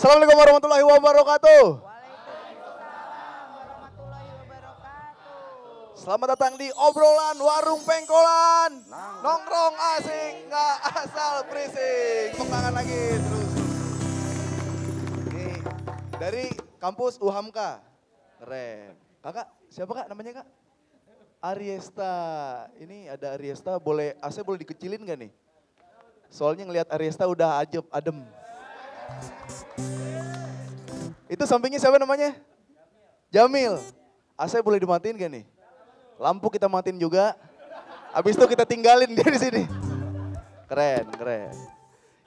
Assalamualaikum warahmatullahi wabarakatuh. Waalaikumsalam warahmatullahi wabarakatuh. Selamat datang di obrolan warung pengkolan. Nongkrong asik, nggak asal berisik. Tepuk tangan lagi terus. Ini dari kampus UHAMKA. Keren. Kakak, siapa kak namanya kak? Ariesta. Ini ada Ariesta, boleh AC boleh dikecilin gak nih? Soalnya ngelihat Ariesta udah adem. Itu sampingnya siapa namanya? Jamil. AC boleh dimatiin gak nih? Lampu kita matiin juga. Habis itu kita tinggalin dia di sini. Keren.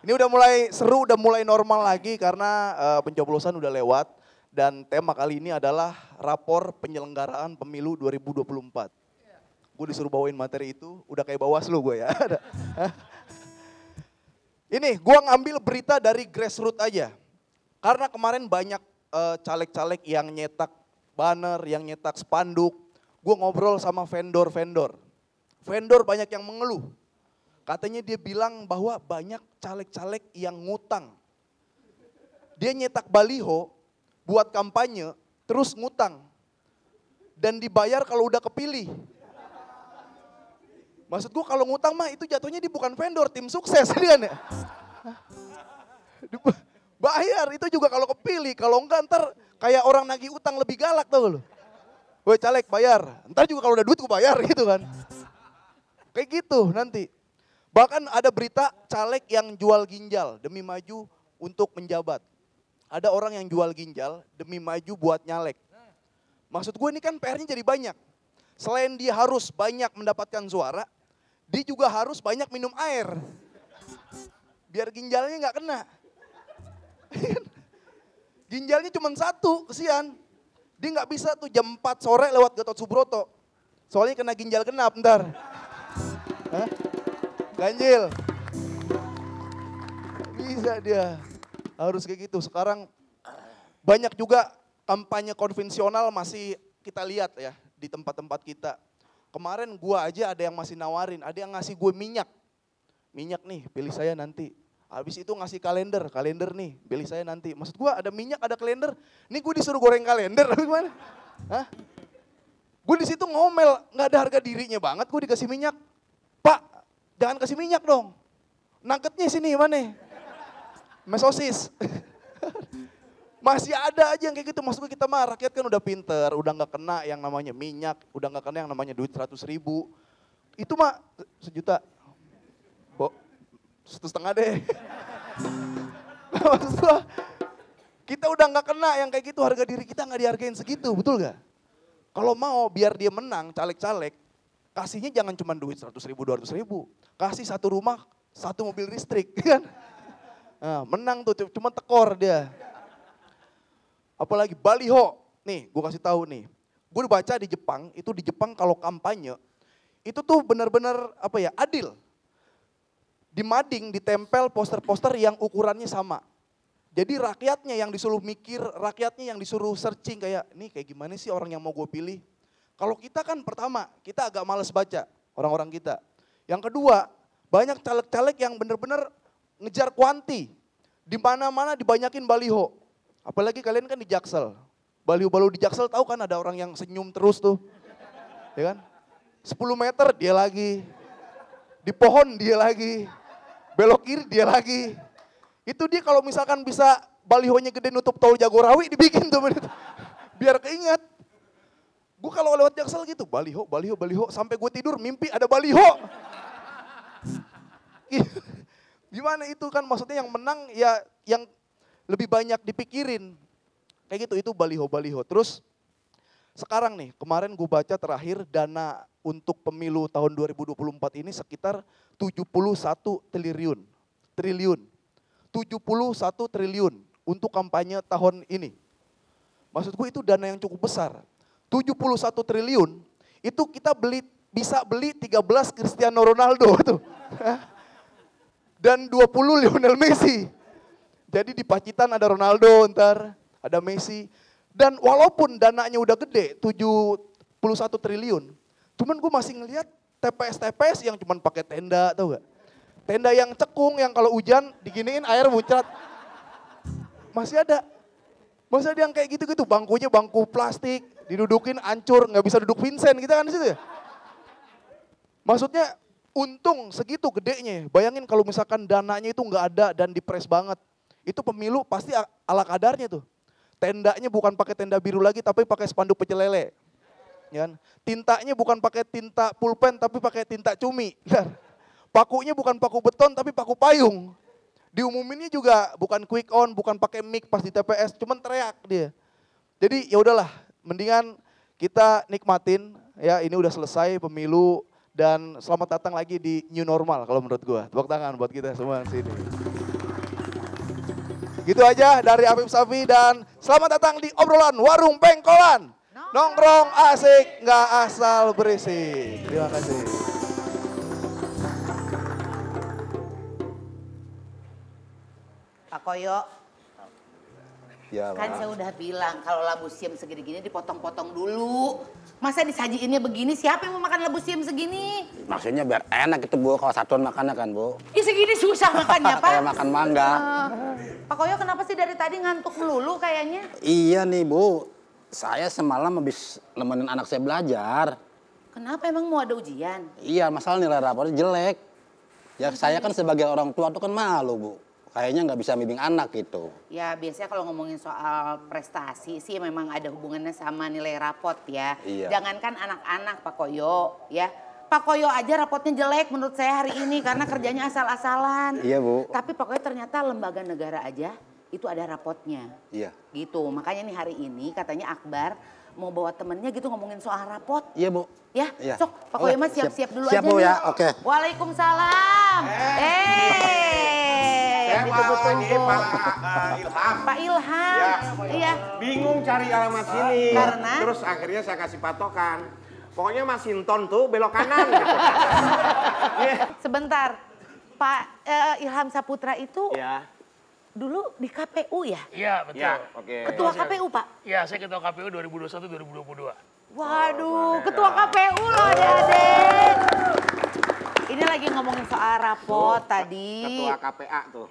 Ini udah mulai seru, udah mulai normal lagi karena pencoblosan udah lewat. Dan tema kali ini adalah rapor penyelenggaraan pemilu 2024. Gue disuruh bawain materi itu, udah kayak Bawaslu gue ya. Ini gue ngambil berita dari grassroots aja. Karena kemarin banyak caleg-caleg yang nyetak banner, yang nyetak spanduk. Gue ngobrol sama vendor-vendor. Vendor banyak yang mengeluh. Katanya dia bilang bahwa banyak caleg-caleg yang ngutang. Dia nyetak baliho buat kampanye, terus ngutang. Dan dibayar kalau udah kepilih. Maksud gue kalau ngutang mah itu jatuhnya dia bukan vendor, tim sukses kan ya. Bayar itu juga kalau kepilih, kalau enggak ntar kayak orang nagih utang lebih galak tau lu. Woi caleg bayar, ntar juga kalau udah duit gue bayar gitu kan. Kayak gitu nanti. Bahkan ada berita caleg yang jual ginjal demi maju untuk menjabat. Ada orang yang jual ginjal demi maju buat nyalek. Maksud gue ini kan PR-nya jadi banyak. Selain dia harus banyak mendapatkan suara, dia juga harus banyak minum air. Biar ginjalnya nggak kena. Ginjalnya cuma satu, kesian. Dia nggak bisa tuh jam 4 sore lewat Gatot Subroto. Soalnya kena ginjal genap ntar. Hah? Ganjil. Bisa dia. Harus kayak gitu. Sekarang banyak juga kampanye konvensional masih kita lihat ya di tempat-tempat kita. Kemarin gua aja ada yang masih nawarin, ada yang ngasih gue minyak. Minyak nih, pilih saya nanti. Habis itu ngasih kalender nih, pilih saya nanti. Maksud gue ada minyak, ada kalender. Nih gue disuruh goreng kalender, gimana? Hah? Gue di situ ngomel, nggak ada harga dirinya banget. Gue dikasih minyak, Pak, jangan kasih minyak dong. Nangketnya sini mana? Mesosis. Masih ada aja yang kayak gitu. Maksud gue kita mah rakyat kan udah pinter, udah nggak kena yang namanya minyak, udah nggak kena yang namanya duit 100.000. Itu mah 1 juta. 1,5 deh. Maksud gua, kita udah gak kena yang kayak gitu, harga diri kita gak dihargain segitu, betul gak? Kalau mau biar dia menang, caleg-caleg, kasihnya jangan cuma duit 100.000, 200.000. Kasih satu rumah, satu mobil listrik, kan? Nah, menang tuh, cuma tekor dia. Apalagi baliho, nih gue kasih tahu nih. Gue baca di Jepang kalau kampanye, itu tuh benar-benar adil. Di mading ditempel poster-poster yang ukurannya sama. Jadi rakyatnya yang disuruh mikir, rakyatnya yang disuruh searching kayak, nih kayak gimana sih orang yang mau gue pilih. Kalau kita kan pertama, kita agak males baca, orang-orang kita. Yang kedua, banyak caleg-caleg yang benar-benar ngejar kuanti. Di mana-mana dibanyakin baliho. Apalagi kalian kan di Jaksel. Baliho-baliho di Jaksel tahu kan ada orang yang senyum terus tuh. Ya kan? 10 meter dia lagi. Di pohon dia lagi. Belok kiri dia lagi. Itu dia kalau misalkan bisa balihonya gede nutup tol Jagorawi dibikin tuh. Biar keinget. Gue kalau lewat Jaksel gitu, baliho. Sampai gue tidur mimpi ada baliho. Gimana itu kan maksudnya yang menang ya yang lebih banyak dipikirin. Kayak gitu, itu baliho. Terus sekarang nih, kemarin gue baca terakhir dana untuk pemilu tahun 2024 ini sekitar 71 triliun. 71 triliun untuk kampanye tahun ini. Maksud gue itu dana yang cukup besar. 71 triliun itu kita bisa beli 13 Cristiano Ronaldo tuh. Dan 20 Lionel Messi. Jadi di Pacitan ada Ronaldo ntar, ada Messi. Dan walaupun dananya udah gede, 71 triliun. Cuman gue masih ngelihat TPS yang cuman pakai tenda, tau gak? Tenda yang cekung, yang kalau hujan diginiin air muncrat. Masih ada. Masih ada yang kayak gitu-gitu, bangkunya bangku plastik, didudukin hancur, nggak bisa duduk Vincent gitu kan di situ ya. Maksudnya untung segitu gedenya, bayangin kalau misalkan dananya itu nggak ada dan dipres banget. Itu pemilu pasti ala kadarnya tuh. Tendanya bukan pakai tenda biru lagi tapi pakai spanduk pecel lele. Ya kan? Tintanya bukan pakai tinta pulpen tapi pakai tinta cumi. Pakunya bukan paku beton tapi paku payung. Diumuminnya juga bukan quick on, bukan pakai mic pas di TPS, cuman teriak dia. Jadi ya udahlah, mendingan kita nikmatin ya, ini udah selesai pemilu dan selamat datang lagi di new normal kalau menurut gua. Tepuk tangan buat kita semua di sini. Gitu aja dari Afif Safi dan selamat datang di obrolan Warung Pengkolan. Nongkrong asik, nggak asal berisik. Terima kasih. Pak Koyo, Ya, kan saya udah bilang kalau labu siam segini-gini dipotong-potong dulu. Masa disajiinnya begini, siapa yang mau makan labu siam segini? maksudnya biar enak itu Bu, kalau satuan makannya kan Bu. Ih segini susah makannya Pak. Kayak makan mangga. Pak Koyo kenapa sih dari tadi ngantuk melulu kayaknya? Iya nih Bu, saya semalam habis nemenin anak saya belajar. Kenapa emang mau ada ujian? Iya, masalah nilai rapornya jelek. Ya saya kan sebagai orang tua tuh kan malu Bu. Kayaknya nggak bisa bimbing anak gitu. Ya biasanya kalau ngomongin soal prestasi sih memang ada hubungannya sama nilai rapot ya. Iya. Jangankan anak-anak Pak Koyo ya. Pak Koyo aja rapotnya jelek menurut saya hari ini karena kerjanya asal-asalan. Iya Bu. Tapi Pak Koyo ternyata lembaga negara aja itu ada rapotnya. Iya. Gitu, makanya nih hari ini katanya Akbar mau bawa temennya gitu ngomongin soal rapot. Iya Bu. Ya, Iya. sok Pak Koyo mah siap-siap dulu siap, aja Bu, nih. ya, oke. Waalaikumsalam. Saya Ditunggu-tunggu. Pak Ilham. Pak Ilham. Ya. Iya. Bingung cari alamat sini. Karena? Terus akhirnya saya kasih patokan. Pokoknya Masinton tuh belok kanan gitu. Sebentar. Pak Ilham Saputra itu Ya. dulu di KPU ya? Iya, betul. Ya, oke. Ketua KPU, Pak? Iya, saya ketua KPU 2021-2022. Waduh, ketua KPU loh adik-adik. Ini lagi ngomongin soal rapot tadi. Ketua KPA tuh.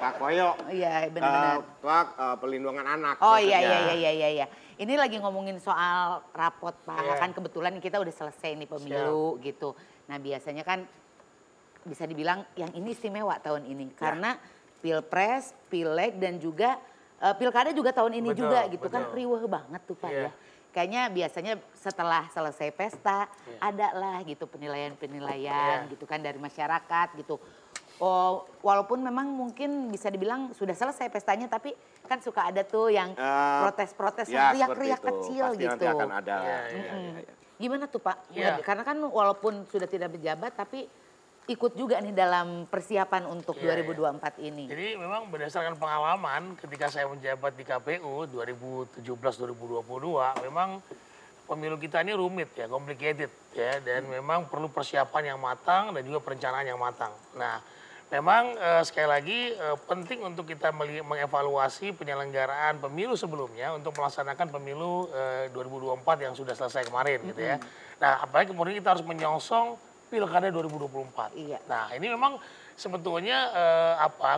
Pak Koyo. Iya, benar-benar. Ketua Pelindungan Anak. Oh maksudnya. iya. Ini lagi ngomongin soal rapot Pak. Iya. Kan kebetulan kita udah selesai nih pemilu gitu. Nah biasanya kan bisa dibilang yang ini istimewa tahun ini. Karena pilpres, pileg dan juga pilkada juga tahun ini Betul, juga gitu kan. betul. Riweh banget tuh Pak Iya. ya. Kayaknya biasanya setelah selesai pesta ada lah gitu penilaian-penilaian gitu kan dari masyarakat gitu. Oh, walaupun memang mungkin bisa dibilang sudah selesai pestanya tapi kan suka ada tuh yang protes-protes, Ya, riak-riak seperti itu. kecil Pasti gitu. nanti akan ada. Iya. Gimana tuh Pak? Iya. Karena kan walaupun sudah tidak berjabat tapi ikut juga nih dalam persiapan untuk Iya, 2024 ini. Jadi memang berdasarkan pengalaman ketika saya menjabat di KPU 2017-2022, memang pemilu kita ini rumit ya, complicated ya, dan memang perlu persiapan yang matang dan juga perencanaan yang matang. Nah, memang sekali lagi penting untuk kita mengevaluasi penyelenggaraan pemilu sebelumnya untuk melaksanakan pemilu 2024 yang sudah selesai kemarin gitu ya. Nah, apalagi kemudian kita harus menyongsong Pilkada 2024. Iya. Nah, ini memang sebetulnya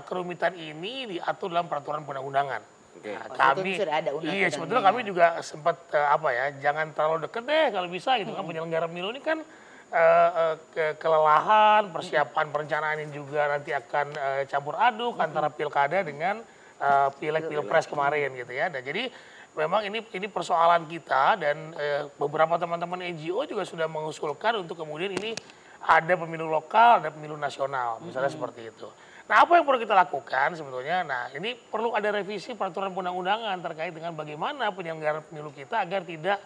kerumitan ini diatur dalam peraturan perundang-undangan. Oke. Nah, Oh, kami itu sudah ada undang-undangnya. iya sebetulnya kami juga sempat jangan terlalu deket deh kalau bisa gitu kan penyelenggara pemilu ini kan kelelahan, persiapan perencanaan ini juga nanti akan campur aduk antara pilkada dengan pileg pilpres kemarin gitu ya. Dan jadi memang ini persoalan kita dan beberapa teman-teman NGO juga sudah mengusulkan untuk kemudian ini ada pemilu lokal, ada pemilu nasional, misalnya seperti itu. Nah, apa yang perlu kita lakukan sebetulnya? Nah, ini perlu ada revisi peraturan perundang-undangan terkait dengan bagaimana penyelenggaraan pemilu kita agar tidak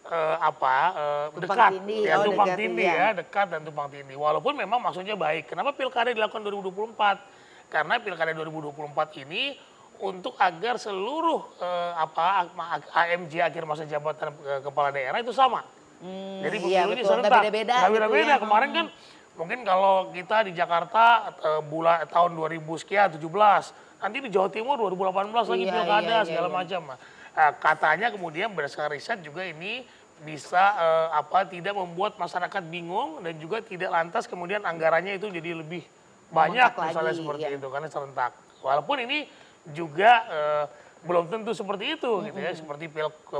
Tumpang dekat, tindih, ya oh, tumpang dekat, tindih iya. ya, dekat dan tumpang tindih. Walaupun memang maksudnya baik. Kenapa pilkada dilakukan 2024? Karena pilkada 2024 ini untuk agar seluruh AMJ akhir masa jabatan kepala daerah itu sama. Jadi iya, pemilunya betul. serentak. Nggak beda-beda Nggak gitu beda-beda. ya. Kemarin kan mungkin kalau kita di Jakarta tahun 2000 sekian 17, nanti di Jawa Timur 2018 lagi Iya, pilkada iya, segala iya. macam. Katanya kemudian berdasarkan riset juga ini bisa tidak membuat masyarakat bingung dan juga tidak lantas kemudian anggarannya itu jadi lebih banyak Membengkak misalnya lagi, seperti iya. itu karena serentak. Walaupun ini juga belum tentu seperti itu gitu ya. Seperti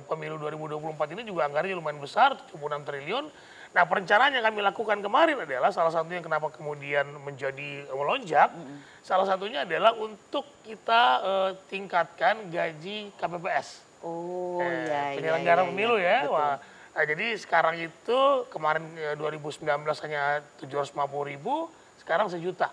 pemilu 2024 ini juga anggarannya lumayan besar, 76 triliun. Nah, perencanaan yang kami lakukan kemarin adalah salah satunya kenapa kemudian menjadi melonjak, salah satunya adalah untuk kita tingkatkan gaji KPPS. Oh iya, penyelenggara iya, pemilu iya. ya. Wah, nah, jadi sekarang itu kemarin 2019 hanya 750.000, sekarang 1 juta.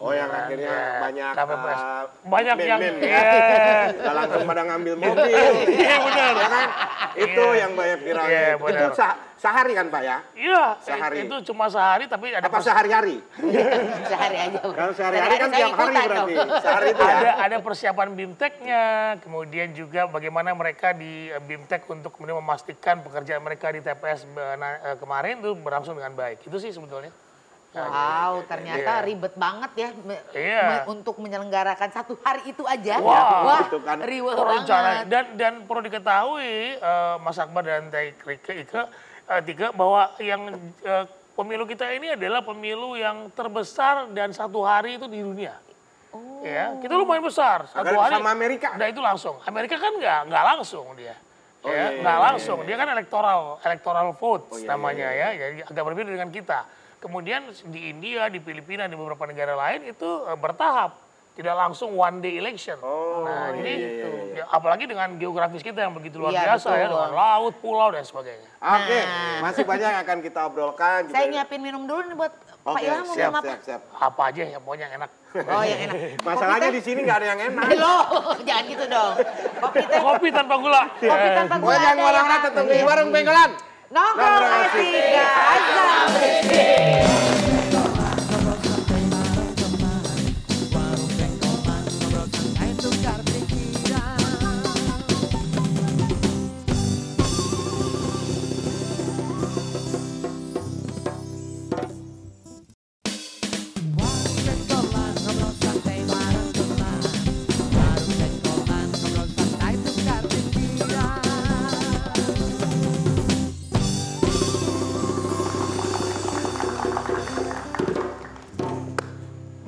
Oh yang akhirnya banyak KPPS. Banyak yang men-men iya. Nggak langsung pada ngambil mobil. Iya benar. Ya kan? Itu yang banyak viralnya. Iya, Itu benar. sehari kan Pak ya? Iya, Sehari. itu cuma sehari tapi ada Apa sehari-hari? Sehari aja. Bro. Kalau sehari-hari kan Saya tiap hari ikutan berarti. dong. Sehari itu ya? ada persiapan BIMTEK-nya, kemudian juga bagaimana mereka di BIMTEK untuk kemudian memastikan pekerjaan mereka di TPS kemarin itu berlangsung dengan baik. Itu sih sebetulnya. Wow, ternyata Iya. ribet banget ya Iya. untuk menyelenggarakan 1 hari itu aja. Wah, Wah, itu kan riweh Rencana banget. dan perlu diketahui Mas Akbar dan Teh Tika bahwa yang pemilu kita ini adalah pemilu yang terbesar dan 1 hari itu di dunia. Oh. Ya, kita lumayan besar. 1 hari. Sama Amerika? Nah itu langsung. Amerika kan nggak langsung dia. Oh, Ya, iya, nggak iya, langsung. Dia kan electoral vote iya, namanya ya. Jadi agak berbeda dengan kita. Kemudian di India, di Filipina, di beberapa negara lain itu bertahap. Tidak langsung one day election. Oh, Nah, jadi iya. ya, apalagi dengan geografis kita yang begitu luar Iya, biasa ya, betul. dengan laut, pulau dan sebagainya. Oke, Nah. masih banyak yang akan kita obrolkan. Saya juga. nyiapin minum dulu nih buat Pak Oke, Ilham mau siap, minum apa? siap. Apa aja yang pokoknya enak. Oh yang enak. Masalahnya Kopi di sini nggak ada yang enak. teh? Loh, jangan gitu dong. Kopi teh, Kopi tanpa gula. kopi tanpa gula. Pokoknya yang ada orang-orang yang tetap di warung penggolan. Nongkrong asik, gak asal berisik.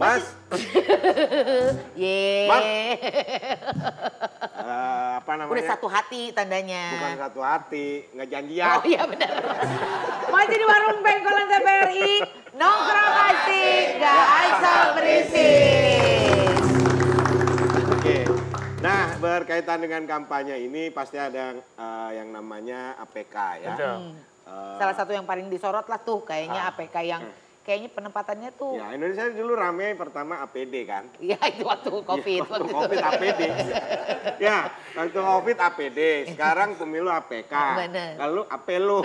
Mas, Ye. Mas. Apa namanya? Udah satu hati tandanya. Bukan satu hati, nggak janjian. Oh iya benar. Masih di warung pengkolan TVRI, nongkrong asik, gak asal berisik. Oke. Nah, berkaitan dengan kampanye ini pasti ada yang namanya APK ya. Betul. Salah satu yang paling disorot lah tuh kayaknya APK yang kayaknya penempatannya tuh. Ya, Indonesia dulu rame pertama APD kan. Iya itu waktu COVID. Ya, waktu COVID APD. Ya, waktu COVID APD. Sekarang pemilu APK. Bener. Lalu APLU.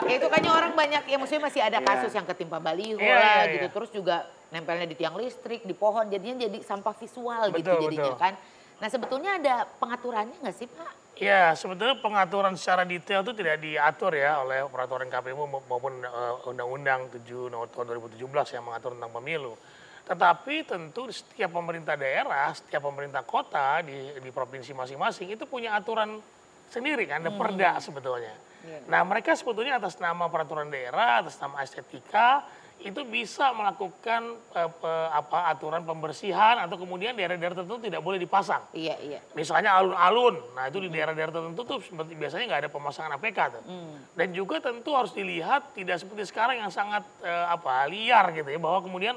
Ya itu kayaknya orang banyak, ya maksudnya masih ada kasus yang ketimpa baliho Iya, lah iya, gitu. iya. Terus juga nempelnya di tiang listrik, di pohon, jadinya jadi sampah visual gitu Betul, jadinya betul. kan. Nah sebetulnya ada pengaturannya nggak sih Pak? Ya, sebetulnya pengaturan secara detail itu tidak diatur ya oleh peraturan KPU maupun Undang-Undang 7 tahun 2017 yang mengatur tentang pemilu. Tetapi tentu setiap pemerintah daerah, setiap pemerintah kota di provinsi masing-masing itu punya aturan sendiri kan, ada perda sebetulnya. Nah, mereka sebetulnya atas nama peraturan daerah, atas nama estetika itu bisa melakukan aturan pembersihan atau kemudian daerah-daerah tertentu tidak boleh dipasang. Iya, iya. Misalnya alun-alun, nah itu di daerah-daerah tertentu tuh biasanya nggak ada pemasangan APK tuh. Dan juga tentu harus dilihat tidak seperti sekarang yang sangat liar gitu ya, bahwa kemudian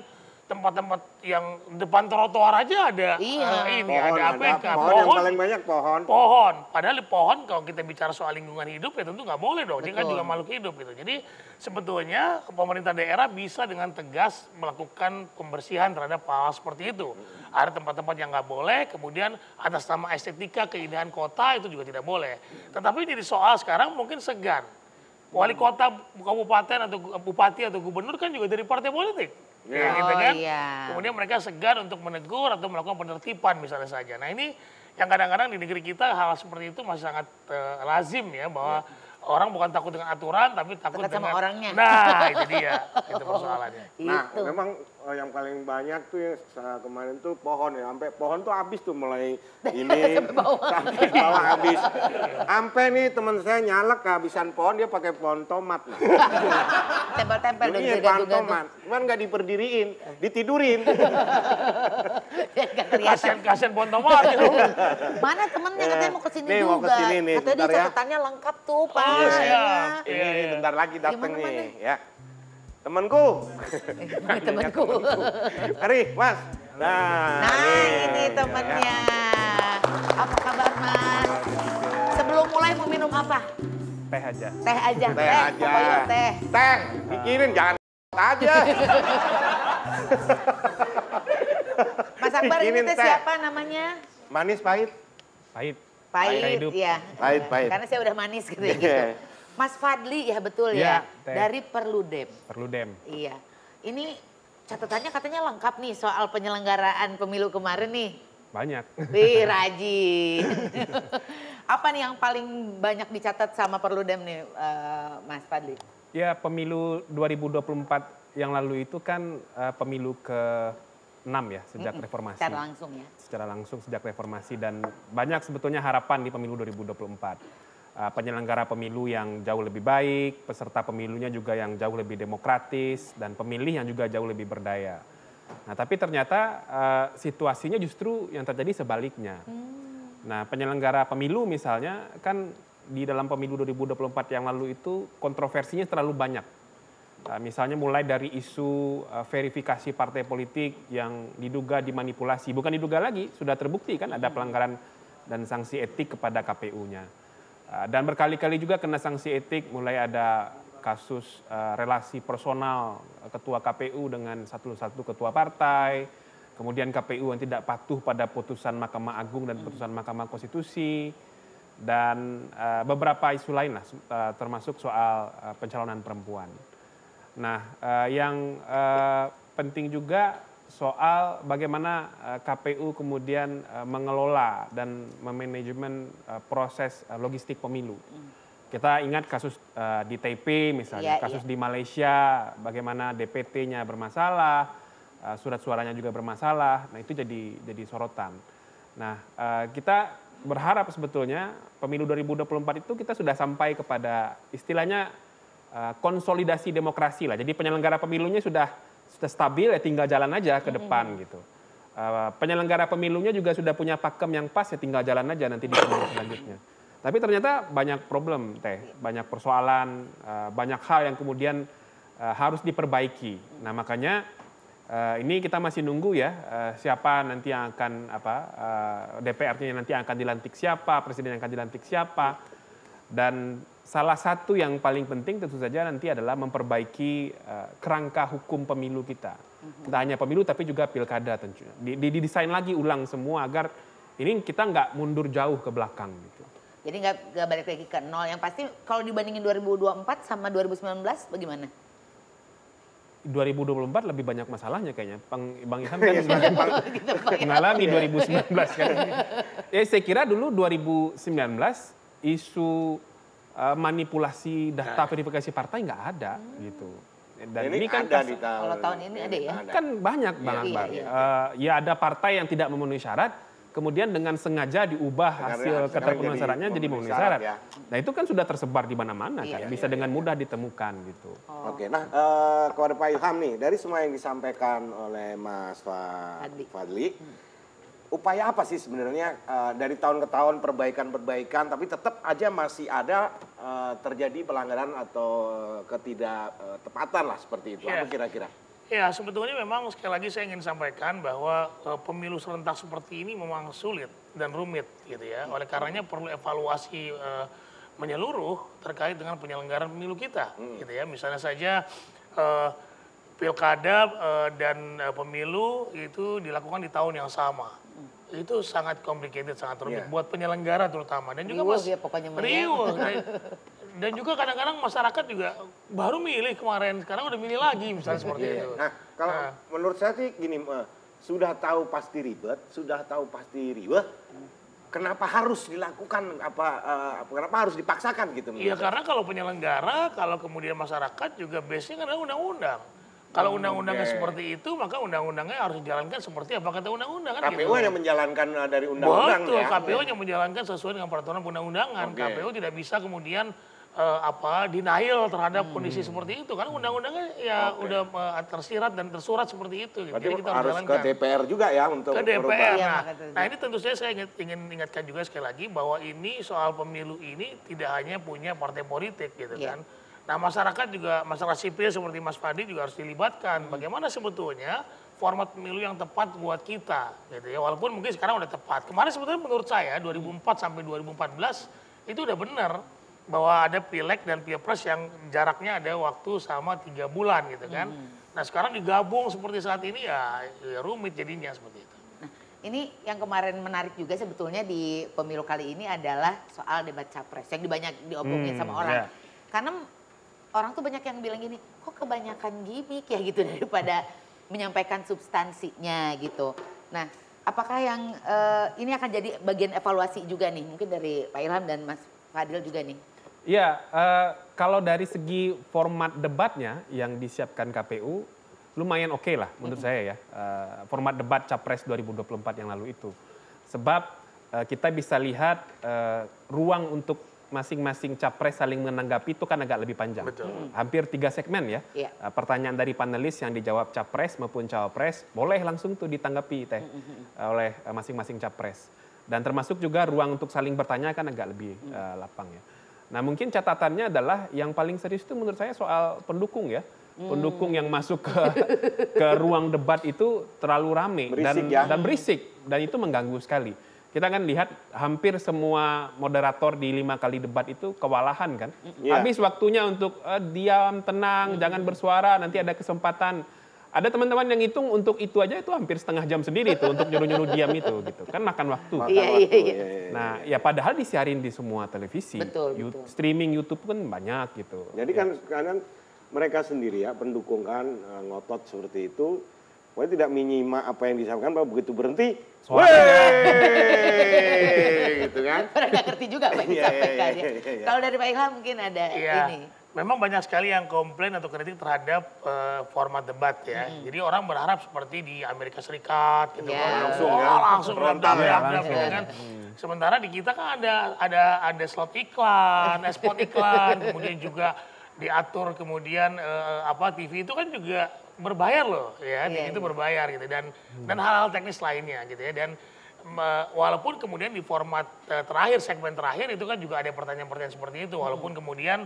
tempat-tempat yang depan trotoar aja ada Iya. ini Pohon, ada APK. pohon yang paling banyak pohon. Pohon, padahal di pohon kalau kita bicara soal lingkungan hidup ya tentu nggak boleh dong, dia kan Betul. juga makhluk hidup gitu. Jadi sebetulnya pemerintah daerah bisa dengan tegas melakukan pembersihan terhadap hal seperti itu. Ada tempat-tempat yang nggak boleh, kemudian atas nama estetika keindahan kota itu juga tidak boleh. Tetapi jadi soal sekarang mungkin segan. Wali kota, kabupaten atau bupati atau gubernur kan juga dari partai politik. Ya, gitu kan. iya. Kemudian mereka segan untuk menegur atau melakukan penertiban misalnya saja. Nah ini yang kadang-kadang di negeri kita hal seperti itu masih sangat lazim ya, bahwa Orang bukan takut dengan aturan, tapi takut Takut sama dengan orangnya. Nah, itu dia, itu persoalannya. Nah, Itu. memang yang paling banyak tuh yang kemarin tuh pohon ya, sampai pohon tuh habis tuh mulai ini sampai bawah habis. Sampai nih teman saya nyalek kehabisan pohon, dia pakai pohon tomat. Nah. Tempel-tempel dan Ini pohon tomat, cuman nggak diperdiriin, ditidurin. Gak kelihatan. Kasian pohon tomat gitu. Mana temennya katanya mau kesini Nih, juga. mau kesini nih, Katanya dia bentar ya. catatannya lengkap tuh, Pak. Oh, siap. Iya. Ini bentar lagi dateng Gimana, nih, ya. Temanku. Temanku. Mari, Mas. Nah, Ini temennya. Apa kabar, Mas? Sebelum mulai mau minum apa? Teh aja. Teh aja. Teh aja. Pokoknya teh. Teh, bikinin jangan aja. Mas Akbar ini Bikinin teh teh. siapa namanya? Manis pahit? Pahit. Pahit, hidup. ya. Pahit. Karena saya udah manis gitu ya. Iya. Gitu. Mas Fadli ya betul ya. Iya, teh. Dari Perludem. Perlu dem. Iya. Ini catatannya katanya lengkap nih soal penyelenggaraan pemilu kemarin nih. Banyak. Wih, rajin. Apa nih yang paling banyak dicatat sama Perludem nih, Mas Fadli? Ya pemilu 2024 yang lalu itu kan pemilu ke-6 ya sejak reformasi. Secara langsung ya. Secara langsung sejak reformasi dan banyak sebetulnya harapan di pemilu 2024. Penyelenggara pemilu yang jauh lebih baik, peserta pemilunya juga yang jauh lebih demokratis, dan pemilih yang juga jauh lebih berdaya. Nah tapi ternyata situasinya justru yang terjadi sebaliknya. Nah penyelenggara pemilu misalnya kan di dalam pemilu 2024 yang lalu itu kontroversinya terlalu banyak. Misalnya mulai dari isu verifikasi partai politik yang diduga dimanipulasi. Bukan diduga lagi, sudah terbukti kan ada pelanggaran dan sanksi etik kepada KPU-nya. Dan berkali-kali juga kena sanksi etik, mulai ada kasus relasi personal ketua KPU dengan satu ketua partai, kemudian KPU yang tidak patuh pada putusan Mahkamah Agung dan putusan Mahkamah Konstitusi, dan beberapa isu lain lah, termasuk soal pencalonan perempuan. Nah, yang penting juga soal bagaimana KPU kemudian mengelola dan memanajemen proses logistik pemilu. Kita ingat kasus di Taipei misalnya, kasus di Malaysia, bagaimana DPT-nya bermasalah, surat suaranya juga bermasalah. Nah itu jadi sorotan. Nah kita berharap sebetulnya pemilu 2024 itu kita sudah sampai kepada istilahnya konsolidasi demokrasi lah. Jadi penyelenggara pemilunya sudah stabil, ya tinggal jalan aja ke depan gitu. Penyelenggara pemilunya juga sudah punya pakem yang pas, ya tinggal jalan aja nanti di pemilu selanjutnya. Tapi ternyata banyak problem, banyak persoalan, banyak hal yang kemudian harus diperbaiki. Nah makanya ini kita masih nunggu ya siapa nanti yang akan DPR-nya nanti akan dilantik siapa, presiden yang akan dilantik siapa. Dan salah satu yang paling penting tentu saja nanti adalah memperbaiki kerangka hukum pemilu kita. Tidak hanya pemilu tapi juga pilkada tentunya. Didesain lagi ulang semua agar ini kita nggak mundur jauh ke belakang gitu. Jadi nggak balik lagi ke nol. Yang pasti kalau dibandingin 2024 sama 2019 bagaimana? 2024 lebih banyak masalahnya kayaknya. Bang Ilham kan mengalami 2019 kan. Ya saya kira dulu 2019 isu manipulasi data verifikasi partai nggak ada gitu. Dan ini kan ada di kalau tahun ini ada ya? kan banyak Bang Akbar. Ya ada partai yang tidak memenuhi syarat, kemudian dengan sengaja diubah hasil keterpenuhan syaratnya jadi memenuhi syarat. Ya. Nah itu kan sudah tersebar di mana-mana kan, bisa dengan mudah ditemukan gitu. Oke, nah kepada Pak Ilham nih, dari semua yang disampaikan oleh Mas Fadli, upaya apa sih sebenarnya dari tahun ke tahun perbaikan-perbaikan, tapi tetap aja masih ada terjadi pelanggaran atau ketidaktepatan lah seperti itu. Apa kira-kira? Ya sebetulnya memang sekali lagi saya ingin sampaikan bahwa pemilu serentak seperti ini memang sulit dan rumit gitu ya. Oleh karenanya perlu evaluasi menyeluruh terkait dengan penyelenggaraan pemilu kita gitu ya. Misalnya saja pilkada dan pemilu itu dilakukan di tahun yang sama. Itu sangat complicated, sangat rumit buat penyelenggara terutama. Dan juga riuh. Dan juga kadang-kadang masyarakat juga baru milih kemarin, sekarang udah milih lagi misalnya seperti itu. Nah, kalau menurut saya sih gini, sudah tahu pasti ribet, sudah tahu pasti riweh, kenapa harus dilakukan, kenapa harus dipaksakan gitu? Iya, karena kalau penyelenggara, kalau kemudian masyarakat juga base-nya kan undang-undang. Kalau undang-undangnya seperti itu, maka undang-undangnya harus dijalankan seperti apa kata undang-undang kan KPU hanya menjalankan dari undang-undang betul, ya. KPU hanya menjalankan sesuai dengan peraturan undang-undangan. KPU tidak bisa kemudian denial terhadap kondisi seperti itu kan undang-undangnya ya udah tersirat dan tersurat seperti itu. Berarti Jadi kita harus ke DPR juga ya untuk ke DPR. merubah. Nah ini tentu saja saya ingin ingatkan juga sekali lagi bahwa ini soal pemilu ini tidak hanya punya partai politik gitu kan. Nah masyarakat juga, masyarakat sipil seperti Mas Fadli juga harus dilibatkan. Bagaimana sebetulnya format pemilu yang tepat buat kita gitu ya. Walaupun mungkin sekarang udah tepat. Kemarin sebetulnya menurut saya 2004 sampai 2014 itu udah benar bahwa ada pileg dan pilpres yang jaraknya ada waktu sama 3 bulan gitu kan. Nah sekarang digabung seperti saat ini ya rumit jadinya seperti itu. Nah ini yang kemarin menarik juga sebetulnya di pemilu kali ini adalah soal debat capres yang banyak diomongin sama orang. Karena orang tuh banyak yang bilang gini, kok kebanyakan gimmick ya gitu daripada menyampaikan substansinya gitu. Nah, apakah yang ini akan jadi bagian evaluasi juga nih, mungkin dari Pak Ilham dan Mas Fadil juga nih? Ya, kalau dari segi format debatnya yang disiapkan KPU, lumayan oke lah menurut saya ya. Format debat Capres 2024 yang lalu itu. Sebab kita bisa lihat ruang untuk masing-masing capres saling menanggapi itu kan agak lebih panjang. Betul. Hampir 3 segmen ya. Pertanyaan dari panelis yang dijawab capres maupun cawapres boleh langsung tuh ditanggapi oleh masing-masing capres. Dan termasuk juga ruang untuk saling bertanya kan agak lebih lapang ya. Nah mungkin catatannya adalah yang paling serius itu menurut saya soal pendukung ya. Pendukung yang masuk ke ruang debat itu terlalu rame dan berisik dan itu mengganggu sekali. Kita kan lihat hampir semua moderator di 5 kali debat itu kewalahan kan. Habis waktunya untuk diam, tenang, jangan bersuara, nanti ada kesempatan. Ada teman-teman yang hitung untuk itu aja itu hampir setengah jam sendiri tuh untuk nyuruh-nyuruh diam itu gitu. Kan makan waktu. Iya. Nah ya padahal disiarin di semua televisi. Betul. Streaming YouTube kan banyak gitu. Jadi kan sekarang mereka sendiri ya pendukung kan ngotot seperti itu. Pokoknya tidak menyimak apa yang disampaikan, bahwa begitu berhenti, gitu kan. Orang nggak ngerti juga apa yang disampaikan ya. Kalau dari Pak Ilham mungkin ada ini. Memang banyak sekali yang komplain atau kritik terhadap format debat ya. Jadi orang berharap seperti di Amerika Serikat gitu kan. Langsung meledak-ledak gitu kan. Sementara di kita kan ada slot iklan, spot iklan, kemudian juga diatur kemudian TV itu kan juga berbayar loh ya, itu berbayar gitu dan hal-hal teknis lainnya gitu ya dan walaupun kemudian di format terakhir segmen terakhir itu kan juga ada pertanyaan-pertanyaan seperti itu walaupun kemudian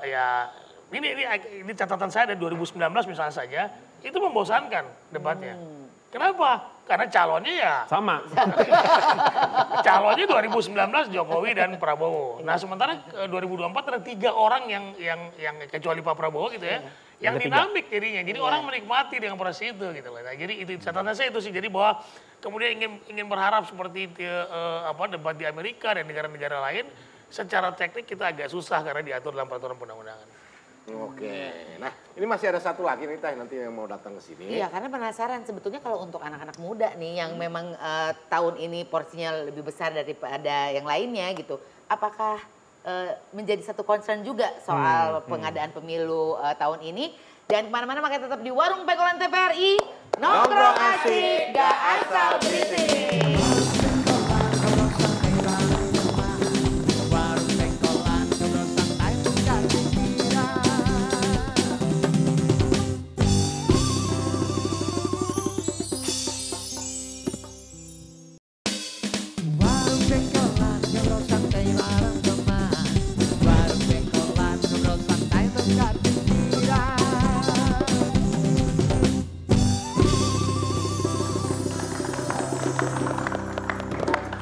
ya ini catatan saya dari 2019 misalnya saja itu membosankan debatnya. Kenapa? Karena calonnya ya sama. Calonnya 2019 Jokowi dan Prabowo. Nah sementara 2024 ada 3 orang yang kecuali Pak Prabowo gitu ya, yang dinamik jadinya. Jadi orang menikmati dengan proses itu gitu loh. Nah, jadi itu catatan saya itu sih. Jadi bahwa kemudian ingin berharap seperti debat di Amerika dan negara-negara lain, secara teknik kita agak susah karena diatur dalam peraturan perundang-undangan. Oke, nah ini masih ada satu lagi nih Teh nanti yang mau datang ke sini. Iya, karena penasaran sebetulnya kalau untuk anak-anak muda nih yang memang tahun ini porsinya lebih besar daripada yang lainnya gitu. Apakah menjadi satu concern juga soal pengadaan pemilu tahun ini? Dan kemana-mana makanya tetap di Warung Pengkolan TVRI. Nongkrong asik, gak asal berisik.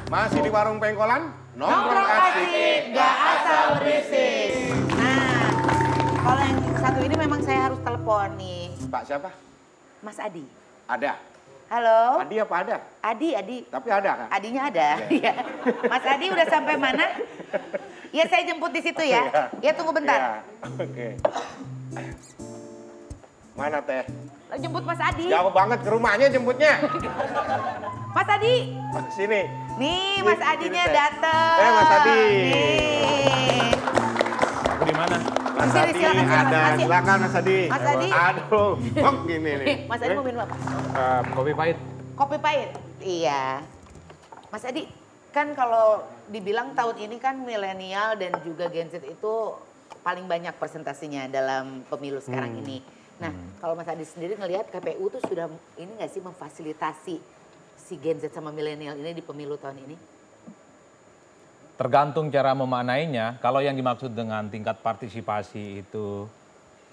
Masih di Warung Pengkolan, Nongkrong asik, gak asal berisik. Nah, kalau yang satu ini memang saya harus telepon nih. Pak siapa? Mas Adi. Ada. Halo? Adi apa ada? Adi. Tapi ada kan? Adinya ada, iya. Mas Adi udah sampai mana? Ya saya jemput di situ ya. Ya tunggu bentar. Ya. Oke. Mana Teh? Jemput Mas Adi. Jauh banget ke rumahnya jemputnya. Mas Adi. Sini. Nih Mas Adinya datang. Mas Adi. Nih. Aku di mana? Mas Sini, Adi silakan, ada, Mas. silakan Mas Adi. Mas Adi. Aduh, kok gini nih. Mas Adi mau minum apa? Kopi pahit. Kopi pahit? Iya. Mas Adi, kan kalau dibilang tahun ini kan milenial dan juga Gen Z itu paling banyak presentasinya dalam pemilu sekarang ini. Nah, kalau Mas Adi sendiri ngelihat KPU tuh sudah ini nggak sih memfasilitasi si Gen Z sama milenial ini di pemilu tahun ini? Tergantung cara memaknainya. Kalau yang dimaksud dengan tingkat partisipasi itu